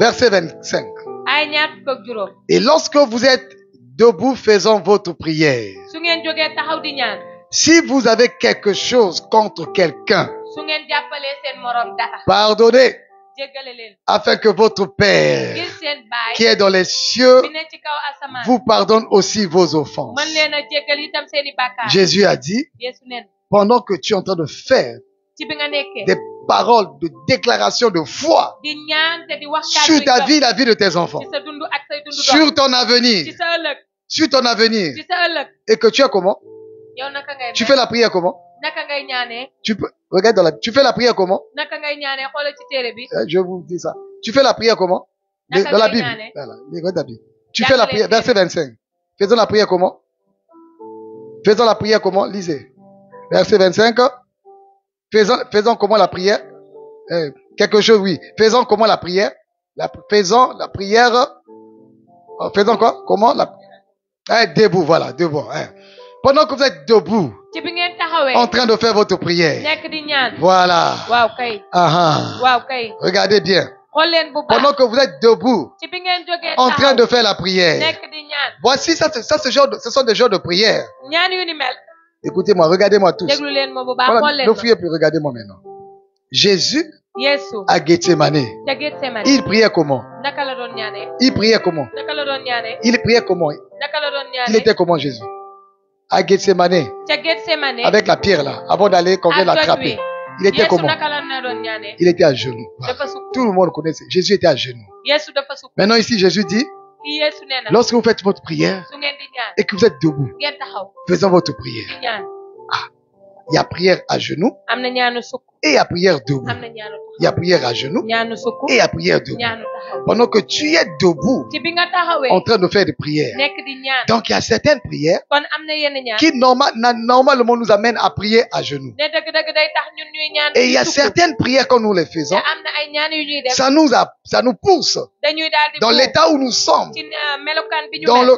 verset 25. ay ñaar fukk ak juróom. Et lorsque vous êtes debout faisant votre prière, su ngeen jógee taxaw di ñaan. si vous avez quelque chose contre quelqu'un, su ngeen jàppalee seen morom dara. pardonnez, jéggale leen. afin que votre Père ngir seen baay. qui est dans les cieux bi ne ci kaw asamaan. vous pardonne aussi vos offenses. mën leen a jéggal itam seeni bàkkaar. Jésus a dit, Yeesu neen. pendant que tu es en train de faire ci bi nga nekkee. des paroles de déclaration de foi di ñaan te di wax sur ta vie, la vie de tes enfants, ci sa dund ak say dund sur ton ci avenir, sa ëllëg. sur ton avenir ci sa ëllëg et que tu es comment? yow naka ngay Tu mel fais la prière comment? naka ngay ñaanee Tu peux, regarde tu fais la prière comment? naka ngay ñaanee xoolal ci téere bi Je vous dis ça. Tu fais la prière comment? Naka Dans la ngay Bible. ñaanee. Voilà, regarde la Bible. Tu fais la Jàngale prière, téere. verset 25. Faisons la prière comment? Faisons la prière comment? Lisez. Verset 25. Faisons comment la prière? Quelque chose, oui. Faisons comment la prière? Faisons la prière. Faisons quoi? Comment la debout, voilà, debout. Pendant que vous êtes debout, ci bi ngeen taxawee en train de faire votre prière. nekk di ñaan Voilà. waaw kay Ah, waaw kay regardez bien. xool leen bu baax Pendant que vous êtes debout, ci bi ngeen jógee en train taxaw de faire la prière. nekk di ñaan Voici ça, ce sont des genres de prières. ñaan yu ni mel Écoutez-moi, regardez-moi tous. déglu leen ma bu baax Voilà, xool leen ne ma fuyez plus, regardez-moi maintenant. Jésus Yeesu à Gethsemane, ca Getsemane il priait comment? naka la doon ñaanee Il priait comment? naka la doon ñaanee Il priait comment? naka la doon Il ñaanee était comment Jésus? À Gethsemane, ca Getsemane avec la pierre là, avant d'aller qu'on vienne ak doj l'attraper. wi Il était Yeesu comment? naka la na doon ñaanee Il était à genoux. dafa sukk Tout le monde connaissait. Jésus était à genoux. Yeesu dafa sukk Maintenant ici, Jésus dit, fii Yeesu nee na lorsque vous faites votre prière su ngeen di ñaan et que vous êtes debout, ngeen taxaw faisons votre prière. di ñaan Il y a prière à genoux am na ñaanu sukk et il y a prière debout. am na ñaanu Il y a prière à genoux ñaanu sukk et il y a prière debout. ñaanu taxaw Pendant que tu es debout, ci bi nga taxawee en train de faire des prières. nekk di ñaan Donc il y a certaines prières kon am na yenn ñaan qui normalement nous amènent à prier à genoux. ne dëgg-dëgg day tax ñun ñuy ñaan Et il y a sukk. certaines prières quand nous les te faisons, am na ay ñaan yu ñuy def ça nous pousse dañuy daal di dans buub l'état où nous sommes, ci melokaan bi ñu dans mel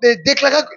les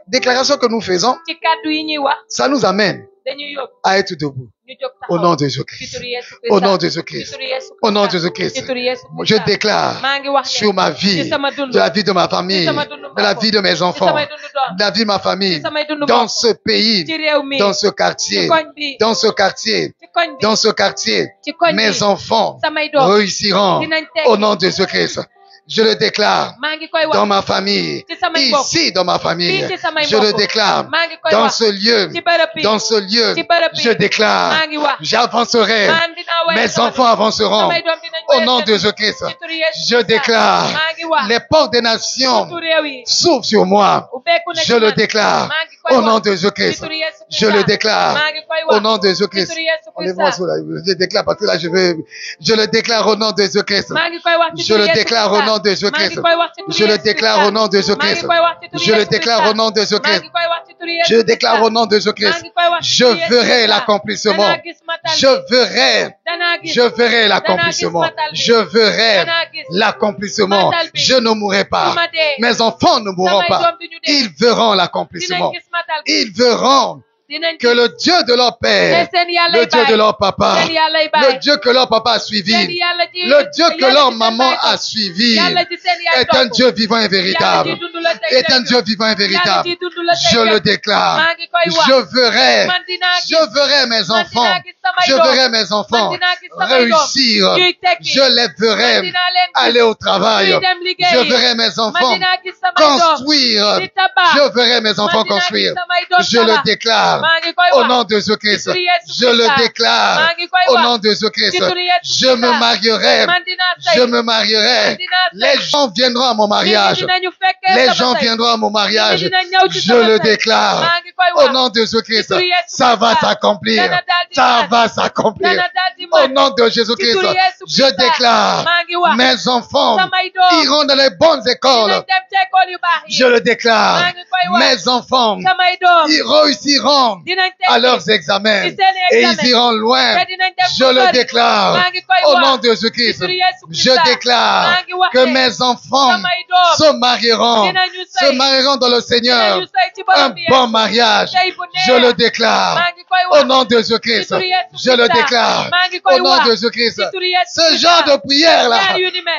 déclarations que nous faisons, ci kàddu yi ñuy wax ça nous amène dañuy yóbbu à être debout. ñu jóg Au taxaw nom de ci Jésus-Christ. turu Yeesu Au nom de Christ ci Jésus-Christ. turu Yeesu Au nom de Christ Jésus-Christ. ci turu Yeesu Je Christ déclare maa ngi wax sur ma vie, ci sama dund de la vie de ma famille, ci sama dund de la vie de mes ci enfants, samay dund doom de la vie de ma famille, ci samay dund dans bopp ce pays, ci réew mi dans ce ci quartier, koñ bi dans ce quartier, ci koñ bi dans ce quartier, ci koñ bi mes enfants samay doom réussiront dinañ teg au nom de Jésus-Christ. Je le déclare maa ngi koy wax dans ma famille, ci samay bopp ici dans ma famille. fii ci samay Je le bopp déclare maa ngi koy dans wax ce lieu, ci bërëb bi dans ce lieu. ci bërëb bi Je déclare, maa ngi wax j'avancerai, man dinaa wéyal mes sama enfants dund. avanceront samay doom dinañ au wéyal nom seen de dund. Jésus-Christ. ci turu Yeesu Je Christ. déclare, maa ngi wax les portes des ci nations turu réew yi s'ouvrent sur moi. ubbeeku na ci Je le man. déclare maa ngi koy au nom wax de ci Jésus-Christ. turu Yeesu Christ. Je le déclare maa ngi koy au wax nom de ci Jésus-Christ. turu Yeesu Enlève-moi Christ. cela, je déclare parce que là je le déclare au nom de Jésus-Christ. maa ngi koy wax ci Je turu le Yeesu déclare Christ. au nom de maa Jésus-Christ. ngi koy wax ci turu Je le Yeesu déclare Christ. au nom de maa Jésus-Christ. ngi koy wax ci turu Je le Yeesu déclare Christ. au nom de maa Jésus-Christ. ngi koy wax ci turu Yeesu Je déclare Christ. au nom de maa Jésus-Christ. ngi koy wax ci Je turu Yeesu verrai Christ. l'accomplissement. danaa gis matal bi. Je verrai, danaa gis je verrai l'accomplissement. Je verrai danaa gis l'accomplissement. matal bi. Je ne mourrai pas. su ma dee Mes enfants ne mourront samay pas. doom duñu dee. Ils verront dinañ l'accomplissement. gis matal bi. Ils verront dinañ que le Dieu de leur père, te seen yàllay le Dieu de baay leur papa, seen yàllay le baay Dieu que leur papa a seen suivi, yàlla ji le Dieu que yàlla leur ji seen maman baay a topp. suivi, yàlla ji seen yaay est un topp. Dieu vivant et yàlla véritable. ji dund la tey Est un dëgg. Dieu vivant et yàlla véritable. ji dund la tey Je le dëgg. déclare. maa ngi koy wax Je verrai, man dinaa gis je verrai mes man enfants, dinaa gis samay je doom. verrai mes enfants man dinaa gis samay doom. réussir. ñuy tekki. Je les man verrai dinaa leen gis. aller au travail. ñuy dem liggéeyi. Je verrai mes man enfants dinaa gis samay doom. construire. di tabax. Je verrai mes enfants man dinaa construire. gis samay doom Je le tabax. déclare maa ngi koy au wax nom de Jésus-Christ. ci turu Yeesu Je le Christ. déclare maa ngi koy au wax nom de Jésus-Christ. ci turu Yeesu Je me Christ. marierai. man dinaa sëy. Je me marierai. man dinaa sëy. Les gens viendront à mon mariage. nit ñi dinañu fekkee Les sama gens sëy. viendront à mon mariage. nit ñi dinañ ñëw ci Je sama le sëy. déclare maa ngi koy au wax nom de Jésus-Christ. ci turu Yeesu Ça va Christ. s'accomplir. dana daal di Ça mat. va s'accomplir. dana daal di Au mat. nom de ci Jésus-Christ, turu Yeesu je Christ. déclare maa ngi wax mes enfants samay doom iront dans les bonnes écoles. dinañ dem ci école yu baax yi. Je le déclare. maa ngi koy wax Mes enfants samay doom ils réussiront dinañ à tekki leurs examens ci seen et examen. ils iront loin. te dinañ dem Je fu le sori. déclare maa ngi koy au wax nom de ci Jésus-Christ. turu Yeesu Je Christ. déclare maa ngi wax que ne mes enfants samay doom se marieront, dinañu se sëy. marieront dans le Seigneur. dinañu sëy ci Un borom bi bon Yeesu. mariage. sëy bu neex. Je le déclare maa ngi koy wax au nom de Jésus-Christ. ci turu Yeesu Je le Christ. déclare maa ngi koy au nom wax de Jésus-Christ. ci turu Yeesu Ce Christ. genre de prière là, ñaar yu ni mel.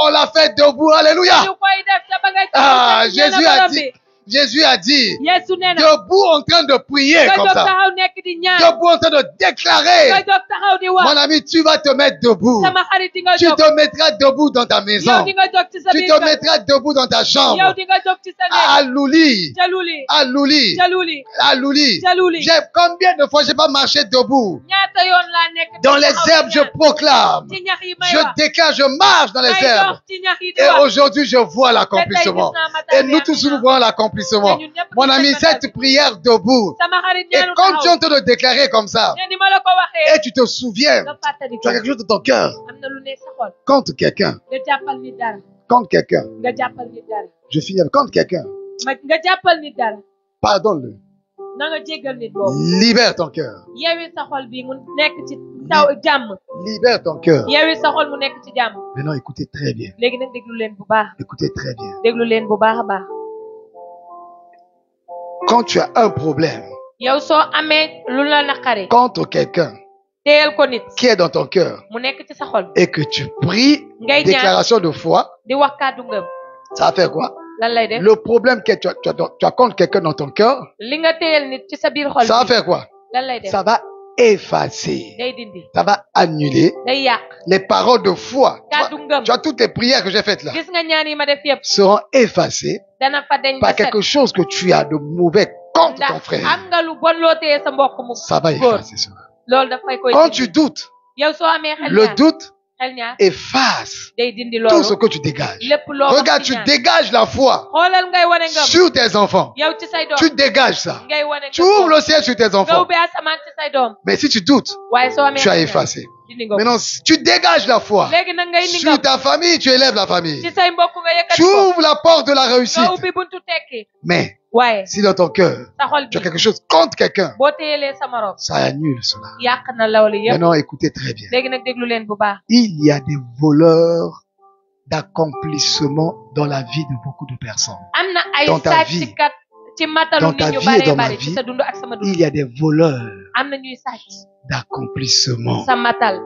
on l'a fait debout. Alléluia. ñu koy def te ba ngay Ah, taxaw te Jésus ñaan a borom dit, bi. Jésus a dit, Yeesu nee na debout en train de prier nga comme jóg ça. taxaw nekk di ñaan. Debout en train de nga déclarer. jóg taxaw di wax. Mon ami, tu vas te mettre debout. sama xarit di nga Tu jóg. te mettras debout dans ta yow maison. di nga jóg ci sa Tu biir te kër. mettras debout dans ta yow chambre. di nga jóg ci sa À néeg. Louli. jaluli À Louli. jaluli À Louli. jaluli. Combien de fois j'ai pas marché debout? ñaata yoon laa nekk di Dans les taxaw di herbes, je ñaan. proclame. ci ñax yi may Je wax. déclare, je marche dans les may herbes. dox ci ñax yi di Et wax. aujourd'hui, je vois l'accomplissement. Te tey gis naa matal Et bi nous am tous, na. nous voyons l'accomplissement. l'accomplissement. te ñun ñëpp Mon gis ami, nañ matal cette bi. prière debout. sama xarit Et ñaanu quand tu es taxaw en train de déclarer comme ça, ne ni ma la ko et waxee tu te souviens, nga fàttali tu ko as quelque chose dans ton cœur am na lu ne sa xol contre quelqu'un, nga jàppal nit dara contre quelqu'un. nga jàppal nit dara Je finis avec contre quelqu'un. nga jàppal nit dara Pardonne-le. na nga jéggal nit boobu Libère ton cœur. yewi sa xol bi mu nekk ci taw jàmm Libère ton cœur. yewi sa xol mu nekk ci jàmm Maintenant, écoutez très bien. léegi nag déglu leen bu baax Écoutez très bien. déglu leen bu baax a baax Quand tu as un problème yow soo amee lu la naqari contre quelqu'un téyel ko nit qui est dans ton cœur mu nekk ci sa xol et que tu pries, ngay ñaan déclaration de foi, di wax kàddu ngëm ça va faire quoi? lan lay def Le problème que tu as contre quelqu'un dans ton cœur, li nga téyel nit ci sa biir xol ça va bi faire quoi? lan lay def Ça va effacer, day dindi ça va annuler day yàq les paroles de foi. kàddu ngëm Tu as toutes les prières que j'ai faites là gis nga ñaan yi ma def yëpp seront effacées dana fa deñ ba par set quelque chose que tu as de mauvais contre ton ndax frère. am nga lu bon loo téye sa mbokk mu Ça va góor effacer cela. loolu dafay koy Quand dindi tu doutes, yow soo amee xel le ñaar doute xel ñaar efface day dindi tout ce loolu que tu dégages. lépp loo wax Regarde, ci tu ñaan dégages la foi xoolal ngay wane ngëm sur tes enfants. yow ci say doom Tu dégages ça. ngay wane Tu ngëm ouvres le ciel sur tes nga enfants. ubbi asamaan ci say doom Mais si tu doutes, waaye soo amee tu as xel ñaar effacé. dindi nga ko Maintenant, si tu dégages la foi léegi nag ngay indi sur ngëm ta famille, tu élèves la famille. ci say mbokk nga yëkkati Tu ko ouvres la porte de la réussite. nga ubbi buntu tekki Mais waaye si dans ton cœur, sa xol tu as bi quelque chose contre quelqu'un, boo téyelee sa morom ça annule cela. yàq na loolu yëpp Maintenant, écoutez très bien. léegi nag déglu leen bu baax Il y a des voleurs d'accomplissement dans la vie de beaucoup de personnes. am na ay Dans ta vie. sàcckat ci matalu Dans nit ta ñu vie et bare dans ma bari ci vie. sa dund ak sama dund Il y a des voleurs am na ñuy sàcc d'accomplissement. sa matal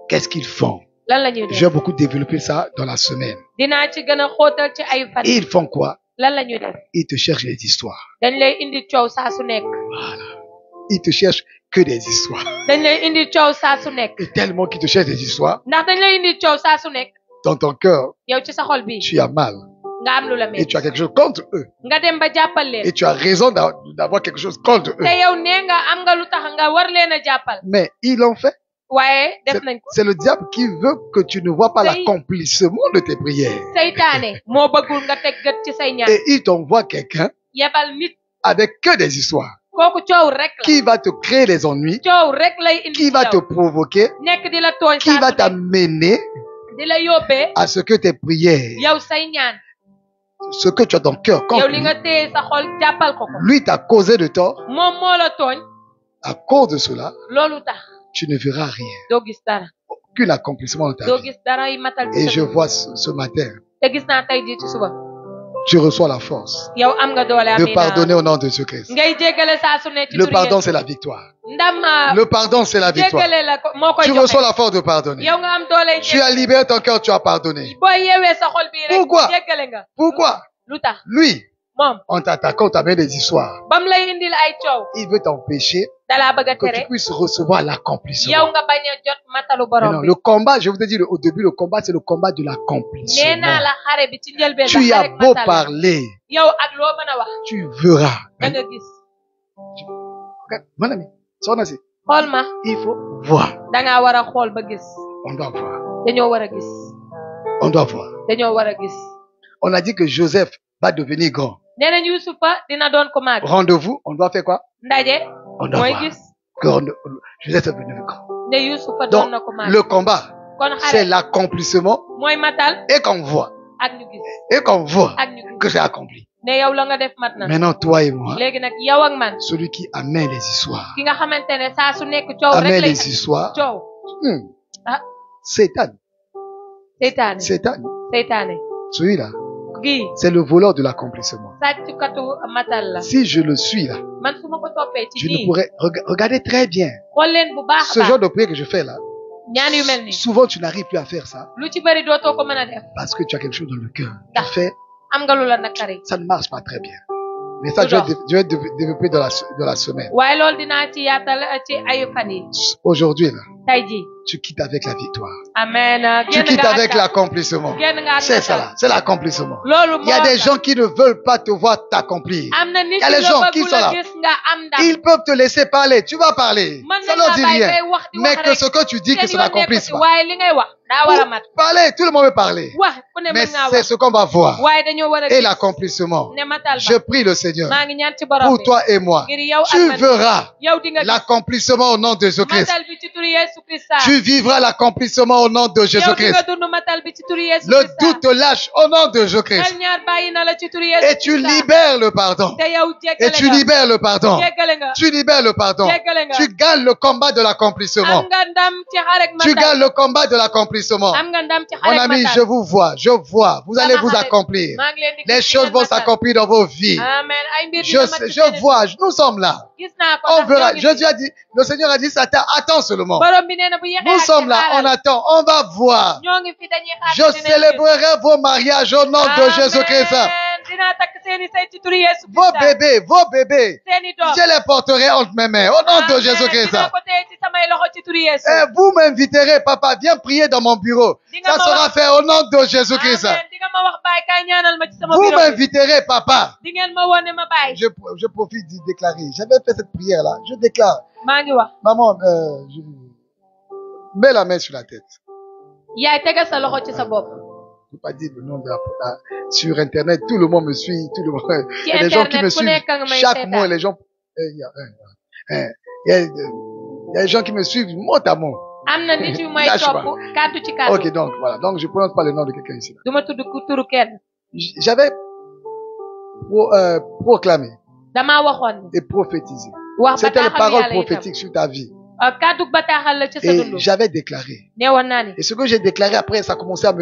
Qu'est-ce qu'ils font? lan la ñuy Je vais def beaucoup développer ça dans la semaine. dinaa ci gën a xóotal ci ay fan Ils font quoi? lan la ñuy def Ils te cherchent des histoires. dañ lay indi coow saa su nekk Voilà. Ils te cherchent que des histoires. dañ lay indi coow saa su nekk Et tellement qu'ils te cherchent des histoires, ndax dañ lay indi coow saa su nekk dans ton cœur, yow ci sa xol bi tu as mal. nga am lu la Et metti tu as quelque chose contre eux. nga dem ba jàppal leen Et tu as raison d'avoir quelque chose contre eux. te yow nee nga am nga lu tax nga war leen a jàppal Mais ils l'ont fait. waaye def C'est nañ ko c'est le diable qui veut que tu ne vois pas C'est- l'accomplissement de tes prières. seytaane moo bëggul nga teg gët ci say ñaan Et il t'envoie quelqu'un yebal nit avec que des histoires. kooku coow rek la Qui va te créer les ennuis. coow rek lay indi Qui ci va te yow provoquer. nekk di la tooñ Qui saa va su nekk t'amener di la yóbbee à ce que tes prières, yow say ñaan ce que tu as dans ton cœur contre yow li lui, nga téye sa xol jàppal ko ko lui t'a causé de tort. moom moo la tooñ À cause de cela, loolu tax tu ne verras rien. doo gis dara Aucun accomplissement dans ta doo vie. gis dara yi matal ci Et sa je dund. vois ce matin, te gis naa tey jii ci suba tu reçois la force yow am nga doole de amina pardonner au nom de Jésus-Christ. ngay jéggale saa su ne ci Le turu pardon, Yeesu. c'est la victoire. ndam Le pardon, c'est la victoire. jéggale la ko moo koy Tu joxe reçois la force de pardonner. yow nga am doole Tu as libéré ton cœur, tu as pardonné. boo yeewee sa xol bii rek Pourquoi? jéggale nga Pourquoi? lu tax Lui, moom en t'attaquant, t'amène des histoires. bam lay indil ay coow Il veut t'empêcher dalaa bëgg a que tu tere puisses recevoir yow l'accomplissement. nga bañ a jot matalu Mais non, borom bi le combat, je vous ai dit au début, le combat, c'est le combat de nee l'accomplissement. naa la xare bi ci njëlbeen Tu la as xare beau matal la. parler, yow ak loo mën a wax tu verras. da nga gis Regarde, mon ami, son assis, xool ma il faut voir. dangaa war a xool ba gis On doit voir. dañoo war a gis On doit voir. dañoo war a gis On a dit que Joseph va devenir grand. nee nañ Yusufa dina doon ko màgg Rendez-vous, on doit faire quoi? ndaje On doit mooy voir. gis Que Joseph est devenu grand. ne Yusufa Donc, doon na ko màgg le combat, kon c'est xare l'accomplissement mooy matal et qu'on voit. ak ñu gis Et qu'on voit ak ñu que gis c'est accompli. ne yow la nga def mat na Maintenant, toi et moi, léegi nag yow ak man celui qui amène les histoires, ki nga xamante ne saa su nekk coow rek amène lay les histoires, coow Ah. Satan, seytaane Satan, seytaane celui-là, gii c'est le voleur de l'accomplissement. sàccukatu matal la Si je le suis là, man su ma ko toppee ci je ne nii pourrais, regardez très bien, xool leen bu baax ce a genre baax de prière que je fais là, ñaan yu mel nii souvent tu n'arrives plus à faire ça lu ci bëri dootoo ko mën a def parce que tu as quelque chose dans le cœur. Tu Ah. fais, am nga lu la nakari ça ne marche pas très bien. Mais ça, je vais développer dans la semaine. waaye loolu dinaa ci yaatal ci ayu fan yi Aujourd'hui, là, tey jii tu quittes avec la victoire. amen Tu quittes avec l'accomplissement. C'est ça, c'est l'accomplissement. Il y a des gens qui ne veulent pas te voir t'accomplir. am na nit Il y a les gens qui sont là. gis nga am ndam Ils peuvent te laisser parler, tu vas parler. mën Ça nañ ne laa dit bàyyi rien. ngay wax di Mais wax que rek ce que tu dis, que seen ça yoon n'accomplisse nekk ci pas. waaye li ngay wax daa war a mat Parler, tout le monde veut parler. wax ku ne Mais mën naa c'est wax ce qu'on va voir. waaye dañoo war a Et gis l'accomplissement. ne matal Je ba prie le Seigneur. maa ngi ñaan ci borom Pour bi toi et moi. ngir yow ak Tu man verras yow di nga gis l'accomplissement au nom de Jésus-Christ. matal bi ci turu Yesu Christa Tu vivras l'accomplissement au nom de yow di nga Jésus-Christ. dund matal bi ci turu Yesu Le Christa doute te lâche au nom de Jésus-Christ. xel ñaar bàyyi na la ci turu Yesu Et tu Christa libères le pardon. te yow Et jéggale tu nga libères le pardon. jéggale nga Tu libères le pardon. jéggale nga Tu gagnes le combat de am l'accomplissement. nga ndam ci xarek Tu matal gagnes le combat de l'accomplissement. am nga ndam ci Mon xarek ami, matal je vous vois, je vois. Vous allez vous accomplir. maa ngi leen di Les gis choses ngeen vont matal. s'accomplir dans vos vies. amen ay mbir dina mat ci Je seen vois, nous sommes là. gis naa ko On ndax verra. ñoo ngi fi. Jésus a dit, le Seigneur a dit, Satan, attends seulement. borom bi nee na bu yéexee Nous ak sommes là, on xaaral. attend, on va voir. ñoo ngi fi dañuy xaar Je dinañ gis. célébrerai vos mariages au nom de Jésus-Christ. Amen. dinaa takk seeni say ci turu Yesu Vos Christa bébés, seeni doom je les porterai entre mes mains au nom de Amen. Jésus-Christ. dinaa ko téye ci samay loxo ci turu Yesu Et vous m'inviterez, papa, viens prier dans mon bureau. Ça sera fait au nom de Jésus-Christ. Amen. di nga ma wax baay kaay ñaanal ma ci sama Vous bureau bi. m'inviterez, papa. di ngeen ma wone ma baay Je profite d'y déclarer. J'avais fait cette prière-là. Je déclare. maa ngi wax Maman, je mets la main sur la tête. yaay tegal sa loxo ci sa bopp Je ne peux pas dire le nom de sur Internet. Tout le monde me suit. Tout le monde. Il y a des gens qui me Internet, ku suivent. nekk nga may Chaque seetaan. mois, les gens. Il y a des gens qui me suivent mot à mot. am na nit yu may Lâche topp pas. kàddu ci kàddu Ok, donc voilà. Donc je ne prononce pas le nom de quelqu'un ici. du ma tudd ku turu kenn J'avais proclamé damaa waxoon et prophétisé. wax C'était les bataaxal paroles yàlla itam prophétiques sur ta vie. kàddu bataaxal la ci sa Et dund j'avais déclaré. neewoon naa ni Et ce que j'ai déclaré après, ça a commencé à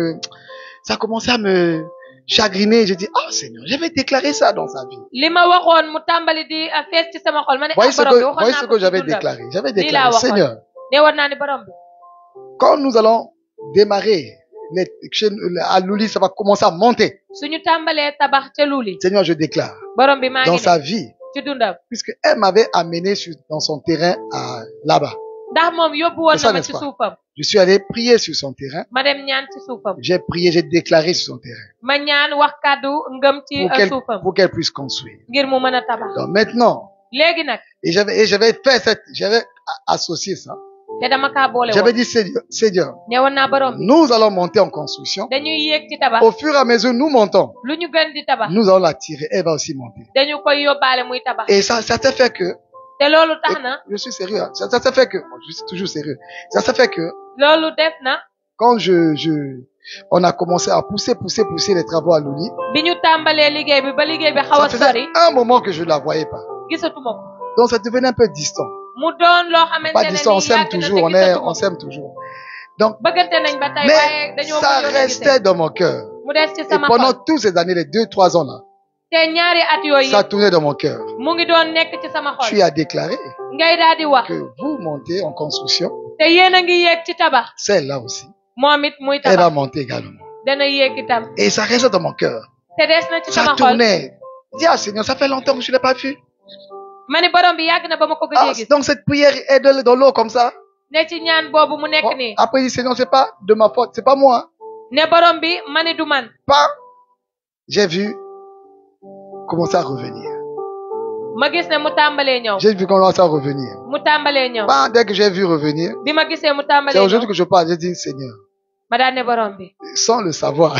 me chagriner. J'ai dit, oh Seigneur, j'avais déclaré ça dans sa vie. li ma waxoon mu tàmbali di fees ci sama xol ma ne Voyez ce borom bi que, waxoon voyez naa ce ko que ci j'avais dundam. déclaré. J'avais lii laa déclaré, waxoon Seigneur, neewoon naa ni borom bi quand nous allons démarrer à Louli, ça va commencer à monter. suñu tàmbalee tabax ca luuli Seigneur, je déclare, borom bi maa dans ngi sa ne vie, ci dundam puisqu'elle m'avait amené dans son terrain là-bas. ndax moom yóbbu woon C'est ça, na ma n'est-ce ci pas? suufam Je suis allé prier sur son terrain. ma dem ñaan ci suufam J'ai prié, j'ai déclaré sur son terrain ma ñaan wax kàddu ngëm ci suufam pour qu'elle puisse construire. ngir mu mën a tabax Donc maintenant, léegi nag j'avais associé ça. te dama kaa boole J'avais woon dit, Seigneur, neewoon naa borom bi nous allons monter en construction. dañuy yéeg ci tabax Au fur et à mesure, nous montons. lu ñu gën di tabax Nous allons la tirer. Elle va aussi monter. dañu koy yóbbaale muy tabax Et ça s'est fait que, te loolu tax na je suis sérieux, hein, ça s'est fait que, bon, je suis toujours sérieux. Ça s'est fait que, loolu def na quand on a commencé à pousser les travaux à Louli, bi ñu tàmbalee liggéey bi ba liggéey bi xaw ça a faisait sori un moment que je ne la voyais pas. gisatuma ko Donc ça devenait un peu distant. mu doon loo Pas xamante ne distant, on nii s'aime yàgg na toujours, te gisatuma on s'aime toujours. Donc, bëggante nañ ba tey waaye mais dañoo ça mujjoon a gisee restait dans mon cœur. mu des ci Et sama pendant xol toutes ces années, les 2-3 ans là, te ñaari at yooyu ça yëpp tournait dans mon cœur. mu ngi doon nekk ci sama xol Tu as déclaré ngay daal di wax que vous montez en construction, te yéen a ngi yéeg ci tabax celle-là aussi, moom it muy elle va tabax monter également. dana yéeg itam Et ça restait dans mon cœur. te des na ci Ça sama xol tournait. Je dis, ah Seigneur, ça fait longtemps que je ne l'ai pas vu. ma ni borom bi yàgg na ba ma ko Ah, gëjee gis donc cette prière est dans l'eau comme ça. ne ci ñaan boobu mu nekk Bon, nii après, il dit, Seigneur, c'est pas de ma faute, c'est pas moi. ne borom bi ma ni du man Pas. J'ai vu commencer à revenir. ma gis ne mu tàmbalee ñëw J'ai vu commencer à revenir. mu tàmbalee ñëw Pas dès que j'ai vu revenir, bi ma gisee mu c'est tàmbalee aujourd'hui ñëw que je parle. J'ai dit, Seigneur, ma daan ne borom bi sans le savoir,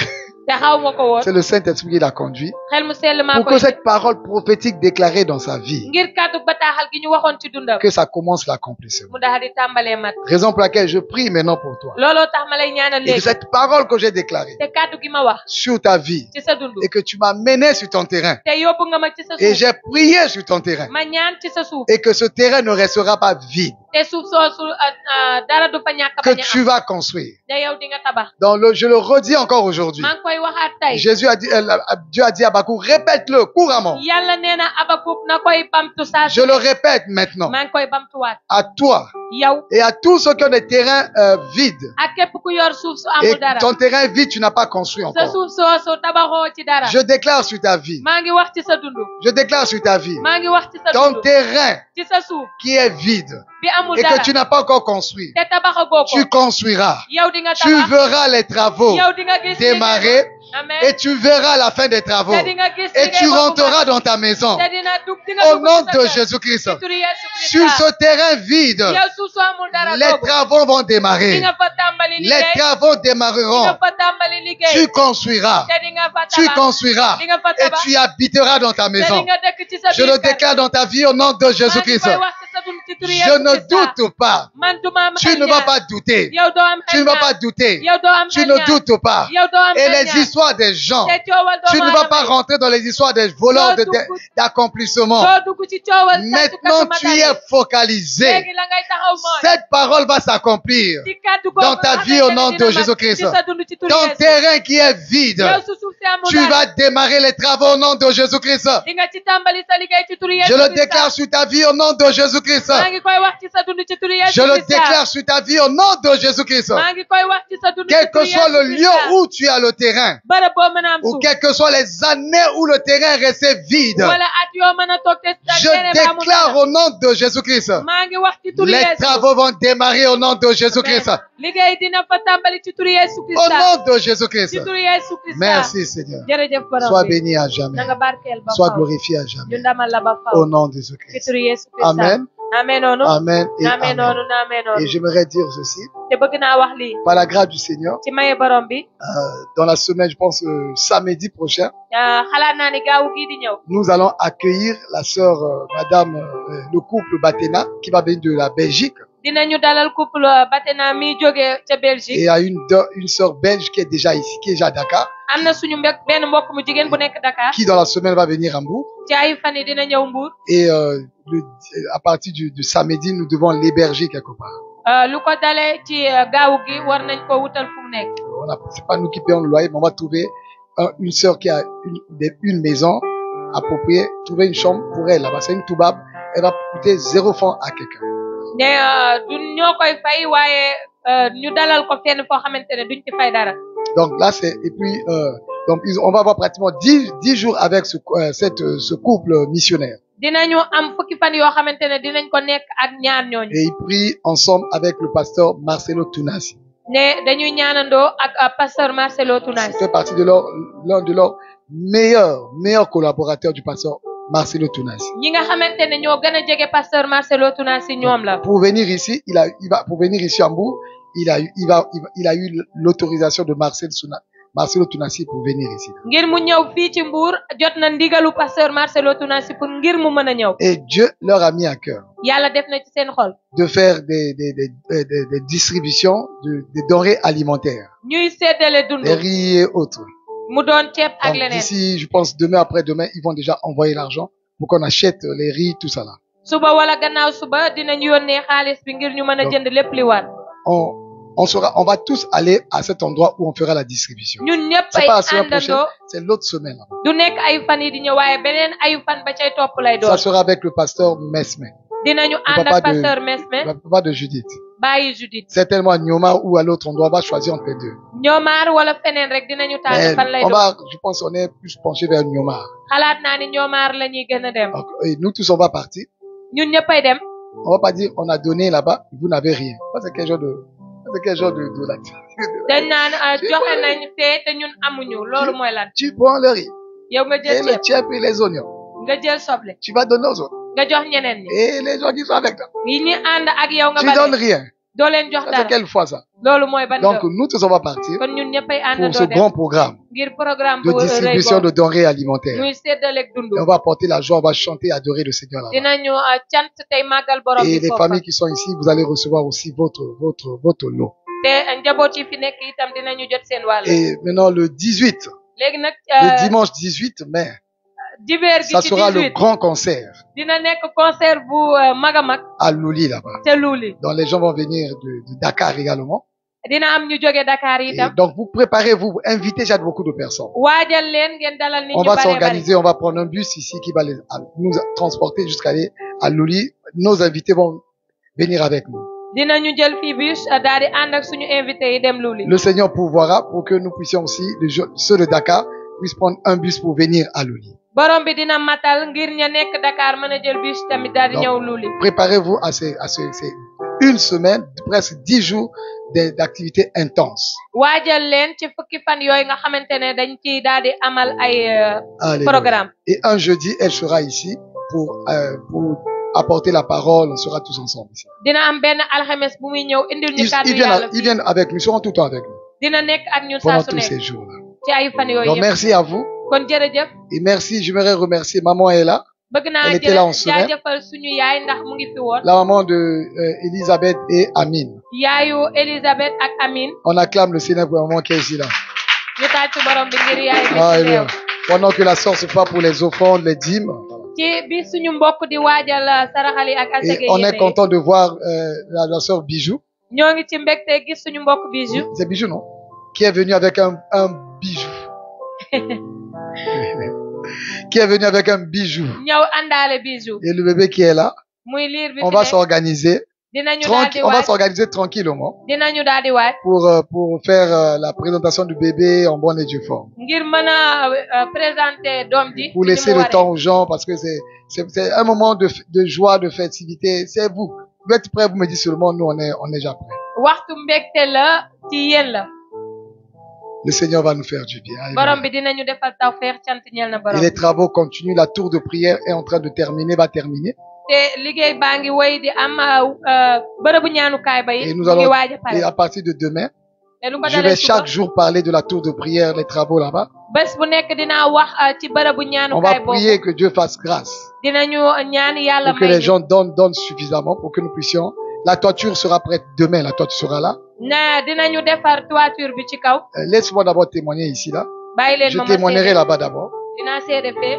te xaw ma ko woon c'est le Saint-Esprit qui l'a conduit xel mu sell maa pour que koy cette parole prophétique déclarée dans sa vie, ngir kàddu bataaxal gi ñu waxoon ci dundam que ça commence l'accomplissement. mu daal di tàmbalee mat Raison pour laquelle je prie maintenant pour toi. looloo tax ma lay ñaanal Et que léegi cette parole que j'ai déclarée te kàddu gi ma wax sur ta vie ci sa dund et que tu m'as mené sur ton terrain te yóbbu nga ma ci sa et suuf j'ai prié sur ton terrain ma ñaan ci sa suuf et que ce terrain ne restera pas vide, te suuf soosu dara du fa ñàkk que bañ a tu am vas construire. te yow di nga tabax Je le redis encore aujourd'hui. maa ngi koy waxaat tey Jésus a dit, Dieu a dit à Habakkuk, répète-le couramment. yàlla nee na Abakuk na koy bamtu saa Je le répète maintenant maa ngi koy bamtuwaat à toi yow et à tous ceux qui ont des terrains vides. ak képp ku yor suuf su Et amul dara ton terrain vide, tu n'as pas construit sa encore. suuf soosu tabaxoo ci dara Je déclare sur ta vie, maa ngi wax ci sa dund je déclare sur ta vie, maa ngi wax ci sa ton dund terrain ci sa suuf qui est vide, bi amul et dara que tu n'as pas encore construit, te tabaxagoo ko tu construiras. yow di nga Tu tabax verras les travaux yow di nga gis démarrer amen et tu verras la fin des travaux. te di nga gis Et tu rentreras dans ta maison. te dina dugg di nga Au dugg nom ci sa de kër. Jésus-Christ. ci turu Yesu Sur Christ ce terrain vide, yow su soo amul dara les googu travaux vont di démarrer. nga fa tàmbali Les liggéey travaux di nga démarreront. fa tàmbali liggéey Tu construiras. te di nga fa Tu tabax construiras. di nga fa Et tabax tu habiteras dans ta te di maison. nga dëkk ci sa Je biir le kër. déclare dans ta vie au nom de maa ngi Jésus-Christ. koy wax ci sa dund ci turu Je Yesu ne Christ. doute pas. man duma am Tu xel ne vas ñaar. pas douter. yow doo am Tu xel ne vas ñaar. pas douter. yow doo am Tu xel ne ñaar. doutes pas. yow doo am Et xel les ñaar. histoires des gens, te coowal tu doomu ne vas pas aadama rentrer dans les histoires des voleurs d'accomplissement. doo dugg ci coowal Maintenant, tu es focalisé. léegi la ngay taxaw mooy Cette parole va s'accomplir ci kàddu dans googu ta nga vie au xamante nom ne de dina mat Jésus-Christ. ci sa dund ci turu Ton Yesu. terrain qui est vide, yow su suuf si amul tu dara, vas démarrer les travaux au nom de Jésus-Christ. di nga ci tàmbali sa liggéey ci turu Yesu Je le Christ. déclare sur ta vie au nom de Jésus-Christ. maa ngi koy wax ci sa dund ci turu Yesu Je le Christ. déclare sur ta vie au nom de Jésus-Christ. maa ngi koy wax ci sa dund ci Quel turu que soit le Yesu lieu Christ. où tu as le terrain, bërëb boo mën a am ou suuf quelles que soient les années où le terrain est resté vide, wala at yoo mën a toog te sa je terrain ba amul déclare dara. au nom de Jésus-Christ, maa ngi wax ci turu les Yesu. travaux vont démarrer au nom de Jésus-Christ. liggéey dina fa tàmbali ci turu Yesu Au Christ. nom de Jésus-Christ. ci turu Yesu Christ. Merci Seigneur. jërëjëf borom Sois bi. béni à jamais. na nga barkeel ba Sois faw. glorifié à ñu jamais. ndamal la ba faw. Au nom de ci Jésus-Christ. turu Yesu Christ. Amen. Amen noonu. Amen et Amen noonu. Amen. Amen noonu. Et j'aimerais dire ceci, te bëgg naa wax lii. par la grâce du Seigneur, ci maye borom bi. dans la semaine, je pense samedi prochain, xalaat naa ni gaawu gii di ñëw. nous allons accueillir la sœur, madame, le couple Batena, qui va venir de la Belgique, dinañu dalal couple Batena mi jógee ca Belgique. et à une sœur belge qui est déjà ici, qui est déjà à Dakar, am na suñu benn mbokk mu jigéen bu nekk Dakar. qui dans la semaine va venir à Hambourg. ci ay fan yi dina ñëw Mbour. Et à partir du samedi, nous devons l'héberger quelque part. lu ko dalee ci gaawu gi war nañ ko wutal fu mu nekk. C'est pas nous qui payons le loyer, mais on va trouver une sœur qui a une maison appropriée, trouver une chambre pour elle là-bas. C'est une toubab, elle va coûter 0 francs à quelqu'un. ne du ñoo koy fay waaye ñu dalal ko fenn foo xamante ne duñ ci fay dara. Donc là, et puis donc on va avoir pratiquement 10 jours avec ce couple missionnaire. dinañu am fukki fan yoo xamante ne dinañ ko nekk ak ñaar ñooñu. Et ils prient ensemble avec le pasteur Marcelo Tunasi. ne dañuy ñaanandoo ak pasteur Marcelo Tunasi. Ça fait partie de l'un de leurs meilleurs collaborateurs du pasteur Marcelo Tunasi. ñi nga xamante ne ñoo gën a jege pasteur Marcelo Tunasi ñoom la. Pour venir ici, pour venir ici à Hambourg, il a eu l'autorisation de Marcelo Tunasi pour venir ici. ngir mu ñëw fii ci Mbour jot na ndigalu pasteur Marcelo Tunasi pour ngir mu mën a ñëw. Et Dieu leur a mis à cœur yàlla def na ci seen xol. de faire des distributions de denrées alimentaires, ñuy séddale dund. des riz et autres. mu doon ceeb ak Donc leneen. d'ici, je pense demain après-demain, ils vont déjà envoyer l'argent pour qu'on achète les riz, tout ça là. suba wala gannaaw suba dinañu yónnee xaalis bi ngir ñu mën a jënd lépp li war. On va tous aller à cet endroit où on fera la distribution. ñun ñëpp C'est ay pas la semaine prochaine, àndandoo c'est l'autre semaine. du nekk ay fan yi di ñëw waaye beneen ayu fan ba cay topp lay doon. Ça sera avec le pasteur Mesme, dinañu le ànd papa ak pasteur Mesme le papa de Judith. bàyyi Judith. Certainement à Nyoma ou à l'autre endroit, on va choisir entre les deux. ñoomaar wala feneen rek dinañu tànn Mais fan lay doon. je pense qu'on est plus penché vers Nyoma. xalaat naa ni ñoomaar la ñuy gën a dem. Donc, et nous tous, on va partir. ñun ñëppay dem. On va pas dire, on a donné là-bas, vous n'avez rien. Ça, c'est quel genre de dañ naan joxe nañ fee te ñun amuñu loolu mooy lan. Tu prends le riz, yow nga et jël le ceeb tiers et les oignons. nga jël soble Tu vas donner aux autres. nga jox ñeneen ñi. Et les gens qui sont avec toi. yi ñi ànd ak yow nga Tu donnes bale rien. doo leen jox Ça, dara. c'est quelle fois ça? loolu mooy ban Donc, doon. nous tous, on va partir kon ñun ñëppay pour àndandoo ce dem grand programme ngir programme de bu rëy distribution de boobu denrées alimentaires. muy séddaleeg dund. Et on va apporter la joie, on va chanter, adorer le Seigneur là-bas. dinañu cant tey màggal borom Et bi les foofa. familles qui sont ici, vous allez recevoir aussi votre lot. te njaboot yi fi nekk itam dinañu jot seen wàll. Et maintenant, le 18, léegi nag le dimanche 18 mai, dibeer gi ça ci sera le 18 grand concert dina nekk concert bu mag a mag à Loli là-bas. te Luuli. Donc, les gens vont venir de Dakar également. dina am ñu jóge Dakar Et itam. donc, vous préparez-vous, vous invitez déjà beaucoup de personnes. waajal leen ngeen dalal nit On ñu va bare bari. s'organiser, on va prendre un bus ici qui va nous transporter jusqu'à aller à Loli. Nos invités vont venir avec nous. dinañu jël fii bus daal di ànd ak suñu invité yi dem Luuli. Le Seigneur pourvoira pour que nous puissions aussi, ceux de Dakar, puissent prendre un bus pour venir à Loli. borom bi dina matal ngir ña nekk Dakar mën a jël bus tamit daal di ñëw Luli. Préparez-vous à c'est une semaine, presque 10 jours d'activités intenses. waajal leen ci fukki fan yooyu nga xamante ne dañ ci daal di amal ay programme. Et un jeudi, elle sera ici pour apporter la parole. On sera tous ensemble ici. dina am benn alxames bu muy ñëw indil ñu kàddu yàlla Ils viennent avec nous, ils seront tout le temps avec nous. dina nekk ak ñun saa Pendant su tous ces nekk jours-là. ci ay fan yooyu Donc yëpp. merci à vous. kon jërëjëf. Et merci, j'aimerais remercier maman est là. bëgg naa Elle était là en semaine. jaajëfal suñu yaay ndax mu ngi fi woon. La maman de Elisabeth et Amine. yaayu Elisabeth ak Amine. On acclame le Seigneur pour la maman qui est ici là. ñu tàcc borom bi ngir yaay bi ci Alléluia. réew. Pendant que la sœur se fait pour les offrandes, les dîmes. ci bi suñu mbokk di waajal saraxal yi ak asaka Et on est yi. content de voir la sœur Bijou. ñoo ngi ci mbégte gis suñu mbokk Bijou. C'est Bijou, non? Qui est venu avec un bijou. Qui est venu avec un bijou. ñëw àndaale Bijou. Et le bébé qui est là. muy liir bi On fi va nekk. s'organiser. dinañu daal di On va waaj. s'organiser tranquillement dinañu daal di waaj. pour faire la présentation du bébé en bonne et due forme. ngir mën a présenter doom ji. Pour ci ni laisser mu le waree. temps aux gens parce que c'est un moment de joie, de festivité. C'est vous. Vous êtes prêts, vous me dites seulement, nous on est déjà prêts. waxtu mbégte la ci yéen la. Le Seigneur va nous faire du bien. borom bi dinañu defal tawfeex cant ñeel na borom. Et les travaux continuent. La tour de prière est en train de terminer, va terminer. te liggéey baa ngi woy di am bërëbu ñaanukaay ba Et it nous mu ngi allons, waaj a et pare. à partir de demain, te lu ko je dalee vais suba chaque jour parler de la tour de prière, les travaux là-bas. bés bu nekk dinaa wax ci bërëbu On ñaanukaay va boobu. prier que Dieu fasse grâce. dinañu ñaan yàlla Pour que may les ñu. gens donnent suffisamment pour que nous puissions. La toiture sera prête demain. La toiture sera là. na dinañu defar toiture bi ci kaw. Laisse-moi d'abord témoigner ici là. bàyyi leen Je ma ma témoignerai seede. là-bas d'abord. dinaa seede fee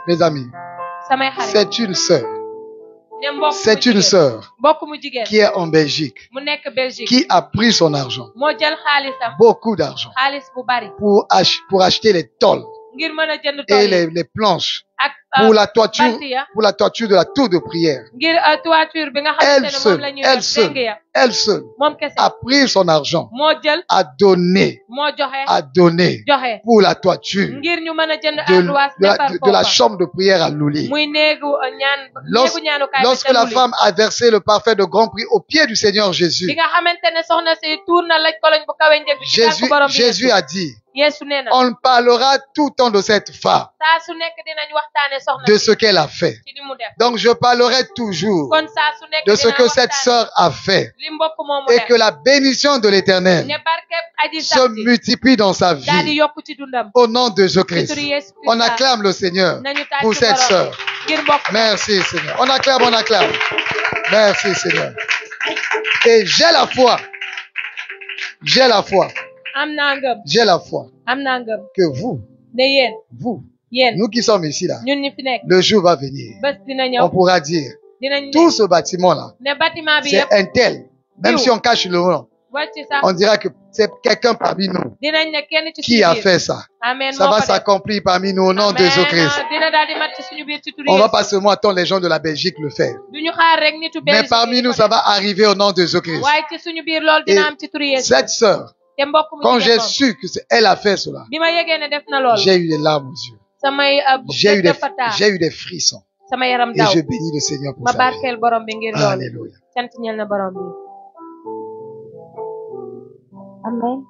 Mes amis, samay xarit. c'est une sœur. ne mbokk mu C'est une jigéen. sœur mbokk mu jigéen. qui est en Belgique, mu nekk Belgique. qui a pris son argent, moo jël xaalisam. beaucoup d'argent, xaalis bu bari. pour acheter les tôles ngir mën a jënd et tool yi les planches ak pour la toiture, bant ya. pour la toiture de la tour de prière. ngir toiture bi nga Elle xamante ne moom seule, la ñuy elle def seule, dégg ya. elle seule moom kese a pris son argent, moo jël a donné joxe pour la toiture ngir ñu mën a jënd de, ardoise de la, defar de la foofa. chambre de prière à Louli. muy néegu Lorsque, néegu ñaanukaay lorsque ba ca la Luli. femme a versé le parfum de grand prix au pied du Seigneur bi Jésus, nga xamante ne soxna si tuur na laj koloñ bu kawe njëg bi ci tànku borom bi Jésus a dit, Yeesu nee na on parlera tout le temps de cette femme, saa su nekk dinañ waxtaane soxna de si ce qu'elle a fait. ci li mu def. Donc je parlerai toujours kon saa su nekk de ce dinaa que cette waxtaane sœur a fait li mbokk moomu et def. que la bénédiction de l'Éternel ne barkeb aji se sax ji multiplie dans sa daal di vie yokk ci dundam. au nom de ci Jésus-Christ. turu Yeesu On Christ acclame le Seigneur nañu tàcc pour cette borom sœur. ngir mbokk. Merci Seigneur. On acclame, on acclame. Merci Seigneur. Et j'ai la foi. J'ai la foi. am naa ngëm J'ai la foi am naa ngëm que vous, ne yéen yéen nous qui sommes ici là, ñun ñi fi nekk le jour va venir. bés dina On ñëw pourra dire, dinañ tout ce bâtiment là, ne bâtiment bi c'est yëpp un tel. Même si on cache le nom, wàcc sax on dira que c'est quelqu'un parmi nous dinañ ne kenn ci qui suñu a biir. fait ça. Amen Ça moo va ko def. s'accomplir parmi nous au nom de Amen. Jésus-Christ. dina daal di mat ci suñu biir ci turu On va Yeesu. pas seulement attendre les gens de la Belgique le faire. duñu xaar rek nitu Mais Belgique parmi yi nous, ko ça def. va arriver au nom de Jésus-Christ. waaye ci suñu biir loolu Et dina am ci turu Yeesu. cette sœur, te mbokk mu quand jigéen j'ai moom. su que elle a fait cela, bi ma yegee ne def na loolu. j'ai eu des larmes aux yeux. samay J'ai j'ai eu des frissons. sama yaram Et daw. je bénis le Seigneur pour ma sa vie. barkeel borom bi ngir loolu. Alléluia. cant ñeel na borom bi. Amen.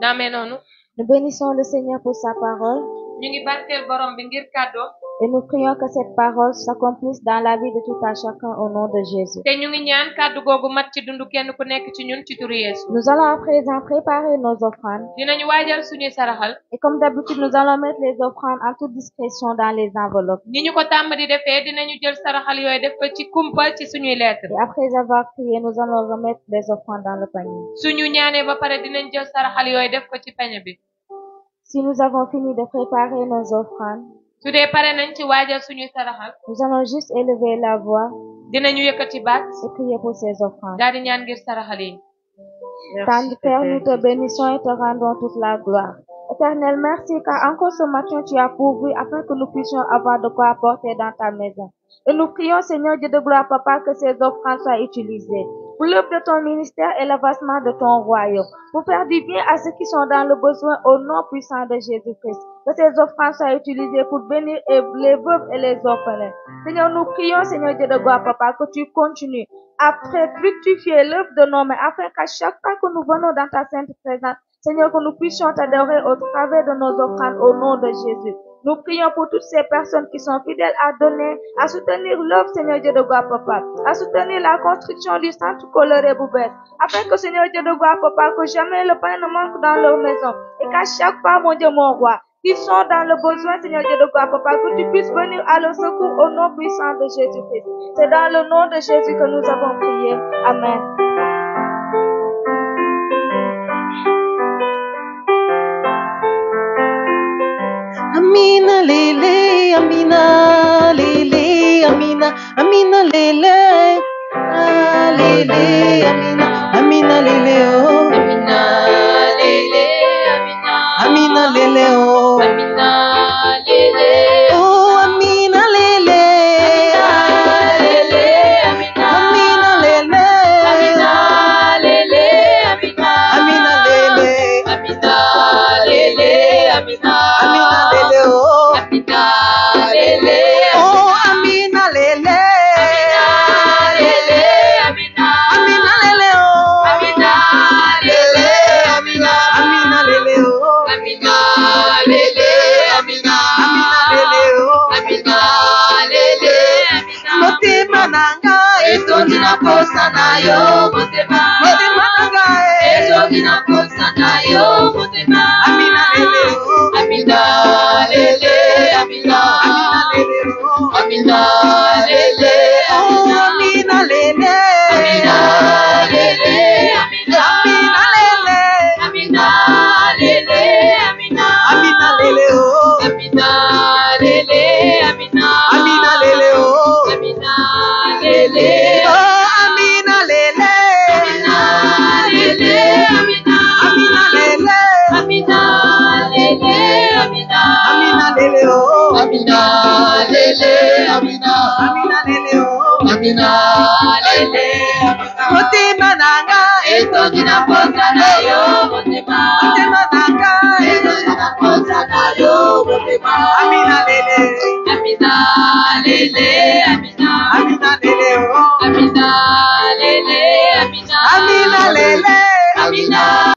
naamee noonu. Nous bénissons le Seigneur pour sa parole ñu ngi barkeel borom bi ngir kàddoom. et nous prions que cette parole s'accomplisse dans la vie de tout un chacun au nom de Jésus. te ñu ngi ñaan kàddu googu mat ci dundu kenn ku nekk ci ñun ci turu Yeesu. Nous allons à présent préparer nos offrandes dinañu waajal suñuy saraxal. et comme d'habitude, nous allons mettre les offrandes en toute discrétion dans les enveloppes. ni ñu ko tàmm di defee dinañu jël saraxal yooyu def ko ci kumpa ci suñuy lettre. Et après avoir prié, nous allons remettre les offrandes dans le panier. suñu ñaanee ba pare dinañ jël saraxal yooyu def ko ci peñe bi. Si nous avons fini de préparer nos offrandes, su dee pare nañ ci waajal suñuy saraxal. nous allons juste élever la voix dinañu yëkkati baat. et prier pour ces offrandes. daal di ñaan ngir saraxal yi. Tendre Père, nous te bénissons et te rendons toute la gloire. Éternel, merci car encore ce matin tu as pourvu afin que nous puissions avoir de quoi apporter dans ta maison. Et nous prions, Seigneur Dieu de gloire, Papa, que ces offrandes soient utilisées pour l'œuvre de ton ministère et l'avancement de ton royaume, pour faire du bien à ceux qui sont dans le besoin au nom puissant de Jésus-Christ. que ces offrandes soient utilisées pour bénir les veuves et les orphelins. Seigneur, nous prions, Seigneur Dieu de gloire, Papa, que tu continues à fructifier l'œuvre de nos mains, afin qu'à chaque fois que nous venons dans ta sainte présence, Seigneur, que nous puissions t'adorer au travers de nos offrandes au nom de Jésus. Nous prions pour toutes ces personnes qui sont fidèles à donner, à soutenir l'œuvre, Seigneur Dieu de gloire, Papa, à soutenir la construction du centre Coloré Boubès, afin que, Seigneur Dieu de gloire, Papa, que jamais le pain ne manque dans leur maison, et qu'à chaque fois, mon Dieu, mon roi, qui sont dans le besoin, Seigneur Dieu de gloire, Papa, que tu puisses venir à leur secours au nom puissant de Jésus-Christ. C'est dans le nom de Jésus que nous avons prié. Amen. Amina lele, amina lele, amina, amina lele, lele, amina, amina lele, oh, amina lele, amina, amina lele, oh, amina lele, oh, amina lele, amina lele, amina lele, amina lele, amina lele, amina, amina lele, oh, amina lele, oh, amina lele, amina lele, oh, amina lele, amina, amina lele, oh, amina lele, amina, amina lele, oh, amina lele, motema nanga etongi na posa na yo, motema nanga etongi na posa na yo, motema, amina lele, oh, amina lele, amina, amina lele, oh, amina lele, oh, amina lele, amina lele, amina, amina lele, amina lele, amina, amina lele, oh, amina lele, amina, amina lele, oh, amina lele, oh, amina lele, amina lele, amina, amina lele, amina lele, amina, amina lele, oh, amina lele, amina, amina lele, oh, amina lele, motema nanga etongi na posa na yo, motema, motema nanga etongi na posa na yo, motema, amina lele, amina